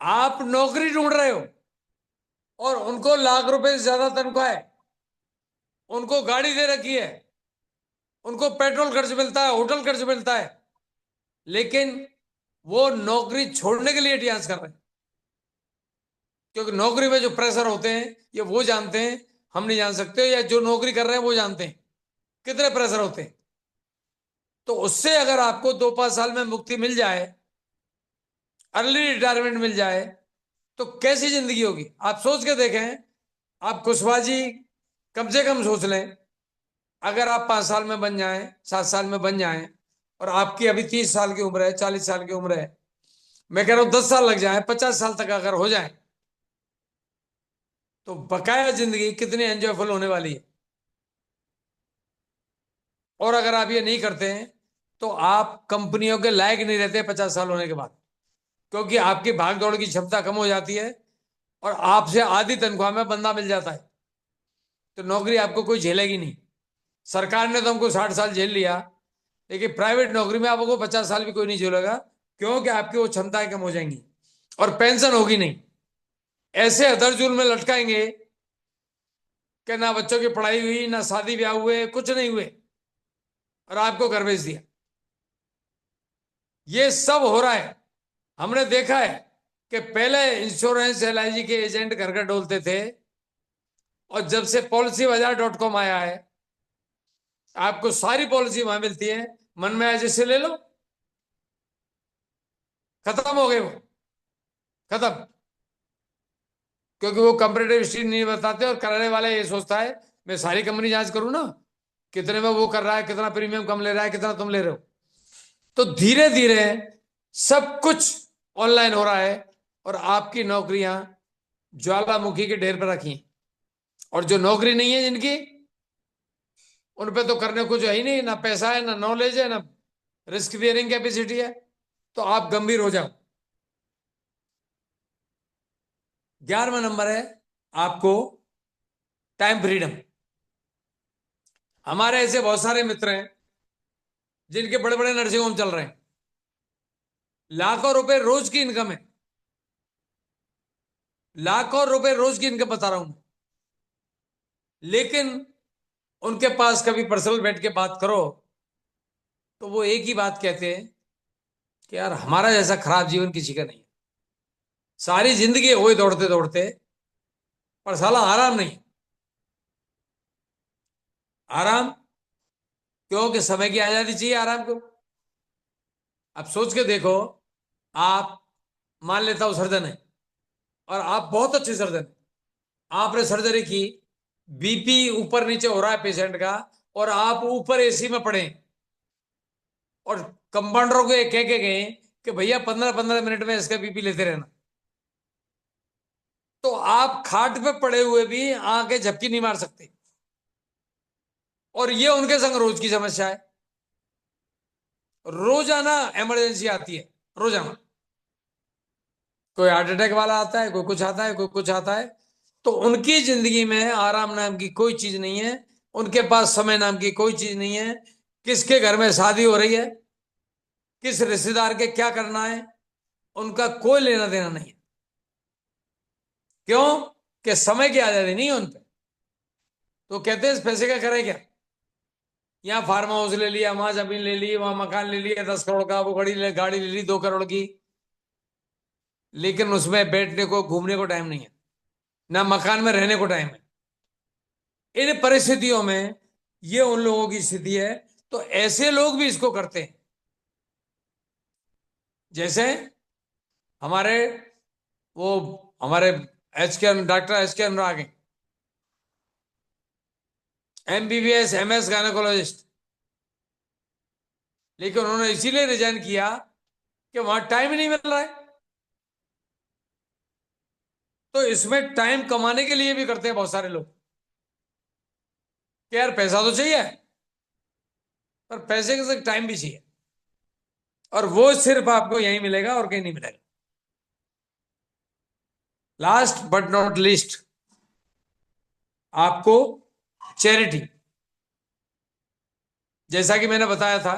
[SPEAKER 1] आप नौकरी ढूंढ रहे हो और उनको लाख रुपए से ज्यादा तनख्वाह है, उनको गाड़ी दे रखी है, उनको पेट्रोल खर्च मिलता है, होटल खर्च मिलता है, लेकिन वो नौकरी छोड़ने के लिए डांस कर रहे हैं। क्योंकि नौकरी में जो प्रेशर होते हैं ये वो जानते हैं, हम नहीं जान सकते, या जो नौकरी कर रहे हैं वो जानते हैं कितने प्रेशर होते हैं। तो उससे अगर आपको 2-5 साल में मुक्ति मिल जाए, अर्ली रिटायरमेंट मिल जाए, तो कैसी जिंदगी होगी आप सोच के देखें। आप खुशबाजी कम से कम सोच लें, अगर आप 5 साल में बन जाएं, 7 साल में बन जाएं, और आपकी अभी 30 साल की उम्र है, 40 साल की उम्र है, मैं कह रहा हूं 10 साल लग जाए, 50 साल तक अगर हो जाए, तो बकाया जिंदगी कितनी एंजॉयफुल होने वाली है। और अगर आप ये नहीं करते हैं, तो आप कंपनियों के लायक नहीं रहते 50 साल होने के बाद, क्योंकि आपकी भाग दौड़ की क्षमता कम हो जाती है, और आपसे आधी तनख्वाह में बंदा मिल जाता है, तो नौकरी आपको कोई झेलेगी नहीं। सरकार ने तो हमको 60 साल झेल लिया, लेकिन प्राइवेट नौकरी में आपको 50 साल भी कोई नहीं झूलेगा, क्योंकि आपकी वो क्षमताएं कम हो जाएंगी और पेंशन होगी नहीं। ऐसे अदरजूल में लटकाएंगे कि ना बच्चों की पढ़ाई हुई, ना शादी ब्याह हुए, कुछ नहीं हुए, और आपको घर भेज दिया। ये सब हो रहा है। हमने देखा है कि पहले इंश्योरेंस LIC के एजेंट घर घर डोलते थे, और जब से policybazaar.com आया है, आपको सारी पॉलिसी वहां मिलती है, मन में आए जैसे ले लो। खत्म हो गए वो, खत्म। क्योंकि वो कंपेरेटिव हिस्ट्री नहीं बताते, और कराने वाला ये सोचता है मैं सारी कंपनी जांच करूं ना, कितने में वो कर रहा है, कितना प्रीमियम कम ले रहा है, कितना तुम ले रहे हो। तो धीरे धीरे सब कुछ ऑनलाइन हो रहा है, और आपकी नौकरियां ज्वालामुखी के ढेर पर रखी हैं। और जो नौकरी नहीं है जिनकी, उन पे तो करने को जो है ही नहीं, ना पैसा है, ना नॉलेज है, ना रिस्क बियरिंग कैपेसिटी है। तो आप गंभीर हो जाओ। 11वां नंबर है आपको टाइम फ्रीडम। हमारे ऐसे बहुत सारे मित्र हैं जिनके बड़े बड़े नर्सिंग होम चल रहे हैं, लाखों रुपए रोज की इनकम है, लाखों रुपए रोज की इनकम बता रहा हूं। लेकिन उनके पास कभी पर्सनल बैठ के बात करो तो वो एक ही बात कहते हैं कि यार हमारा जैसा खराब जीवन किसी का नहीं है। सारी जिंदगी वही दौड़ते दौड़ते, पर साला आराम नहीं। आराम क्योंकि समय की आजादी चाहिए आराम को। अब सोच के देखो, आप, मान लेता हूं सर्जन है, और आप बहुत अच्छे सर्जन हैं, आपने सर्जरी की, BP ऊपर नीचे हो रहा है पेशेंट का, और आप ऊपर AC में पड़े, और कंपाउंडरों को कह के गए कि भैया 15-15 मिनट में इसका BP लेते रहना। तो आप खाट पे पड़े हुए भी आके झपकी नहीं मार सकते, और ये उनके संग रोज की समस्या है। रोजाना इमरजेंसी आती है, रोजाना। कोई हार्ट अटैक वाला आता है, कोई कुछ आता है, कोई कुछ आता है। तो उनकी जिंदगी में आराम नाम की कोई चीज नहीं है, उनके पास समय नाम की कोई चीज नहीं है। किसके घर में शादी हो रही है, किस रिश्तेदार के क्या करना है, उनका कोई लेना देना नहीं है। क्यों? कि समय की आजादी नहीं है उन पे। तो कहते हैं इस पैसे का करें क्या। यहाँ फार्म हाउस ले लिया, वहां जमीन ले ली, वहां मकान ले लिया 10 करोड़ का, वो गाड़ी ले ली 2 करोड़ की, लेकिन उसमें बैठने को घूमने को टाइम नहीं है, ना मकान में रहने को टाइम है। इन परिस्थितियों में ये उन लोगों की स्थिति है। तो ऐसे लोग भी इसको करते हैं। जैसे हमारे वो हमारे डॉक्टर HK अनुराग हैं, MBBS MS गायनेकोलॉजिस्ट, लेकिन उन्होंने इसीलिए रिजाइन किया कि वहां टाइम ही नहीं मिल रहा है। तो इसमें टाइम कमाने के लिए भी करते हैं बहुत सारे लोग कि यार पैसा तो चाहिए, पर पैसे के साथ टाइम भी चाहिए, और वो सिर्फ आपको यहीं मिलेगा और कहीं नहीं मिलेगा। लास्ट बट नॉट लीस्ट, आपको चैरिटी। जैसा कि मैंने बताया था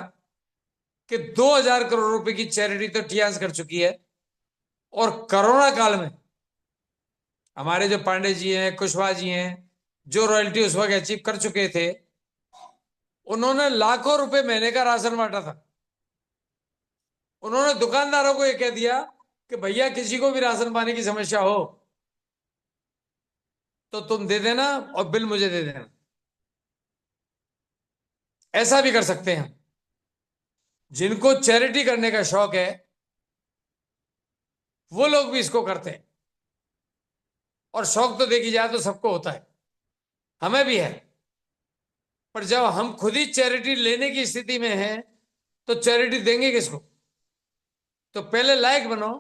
[SPEAKER 1] कि 2000 करोड़ रुपए की चैरिटी तो टियास कर चुकी है। और कोरोना काल में हमारे जो पांडे जी हैं, कुशवाहा जी हैं, जो रॉयल्टी उस वक्त अचीव कर चुके थे, उन्होंने लाखों रुपए महीने का राशन बांटा था। उन्होंने दुकानदारों को यह कह दिया कि भैया किसी को भी राशन पाने की समस्या हो तो तुम दे देना, और बिल मुझे दे देना। ऐसा भी कर सकते हैं। जिनको चैरिटी करने का शौक है वो लोग भी इसको करते हैं। और शौक तो देखी जाए तो सबको होता है, हमें भी है। पर जब हम खुद ही चैरिटी लेने की स्थिति में हैं तो चैरिटी देंगे किसको। तो पहले लायक बनो।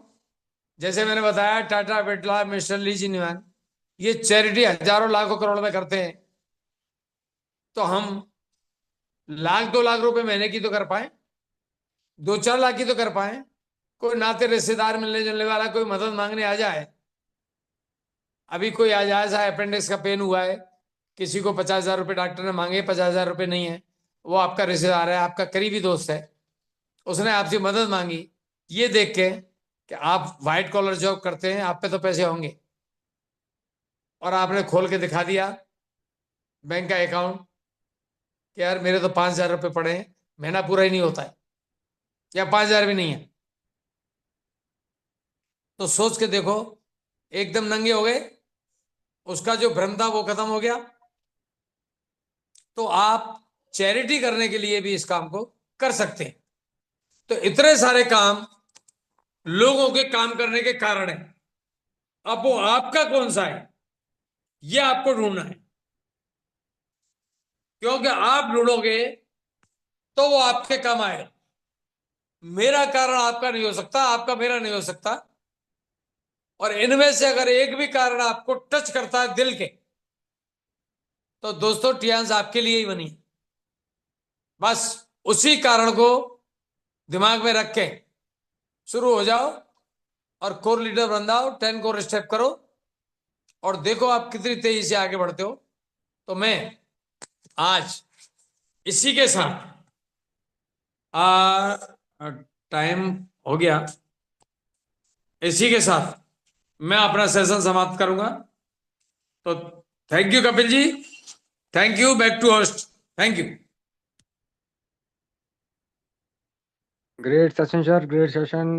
[SPEAKER 1] जैसे मैंने बताया, टाटा, बिरला, मिस्टर ली जिनवान, ये चैरिटी हजारों लाखों करोड़ में करते हैं। तो हम 1 लाख 2 लाख रुपए महीने की तो कर पाए, 2-4 लाख की तो कर पाए। कोई नाते रिश्तेदार मिलने जुलने वाला कोई मदद मांगने आ जाए। अभी कोई आ जाए, अपेंडिक्स का पेन हुआ है, किसी को 50,000 रुपये डॉक्टर ने मांगे, 50,000 रुपये नहीं है, वो आपका रिश्तेदार है, आपका करीबी दोस्त है, उसने आपसे मदद मांगी, ये देख के कि आप व्हाइट कॉलर जॉब करते हैं, आप पे तो पैसे होंगे, और आपने खोल के दिखा दिया बैंक का अकाउंट कि यार मेरे तो 5,000 रुपये पड़े हैं, महीना पूरा ही नहीं होता है, या 5,000 भी नहीं है, तो सोच के देखो, एकदम नंगे हो गए, उसका जो भ्रम था वो खत्म हो गया। तो आप चैरिटी करने के लिए भी इस काम को कर सकते हैं। तो इतने सारे काम लोगों के काम करने के कारण है। अब वो आपका कौन सा है, ये आपको ढूंढना है, क्योंकि आप ढूंढोगे तो वो आपके काम आएगा। मेरा कारण आपका नहीं हो सकता, आपका मेरा नहीं हो सकता, और इनमें से अगर एक भी कारण आपको टच करता है दिल के, तो दोस्तों टियांस आपके लिए ही बनी है। बस उसी कारण को दिमाग में रख के शुरू हो जाओ, और कोर लीडर बन जाओ, 10 कोर स्टेप करो, और देखो आप कितनी तेजी से आगे बढ़ते हो। तो मैं आज इसी के साथ टाइम हो गया, इसी के साथ मैं अपना सेशन समाप्त करूंगा। तो thank you Kapil ji, thank you, back to host, thank you.
[SPEAKER 2] Great session, sir. Great session.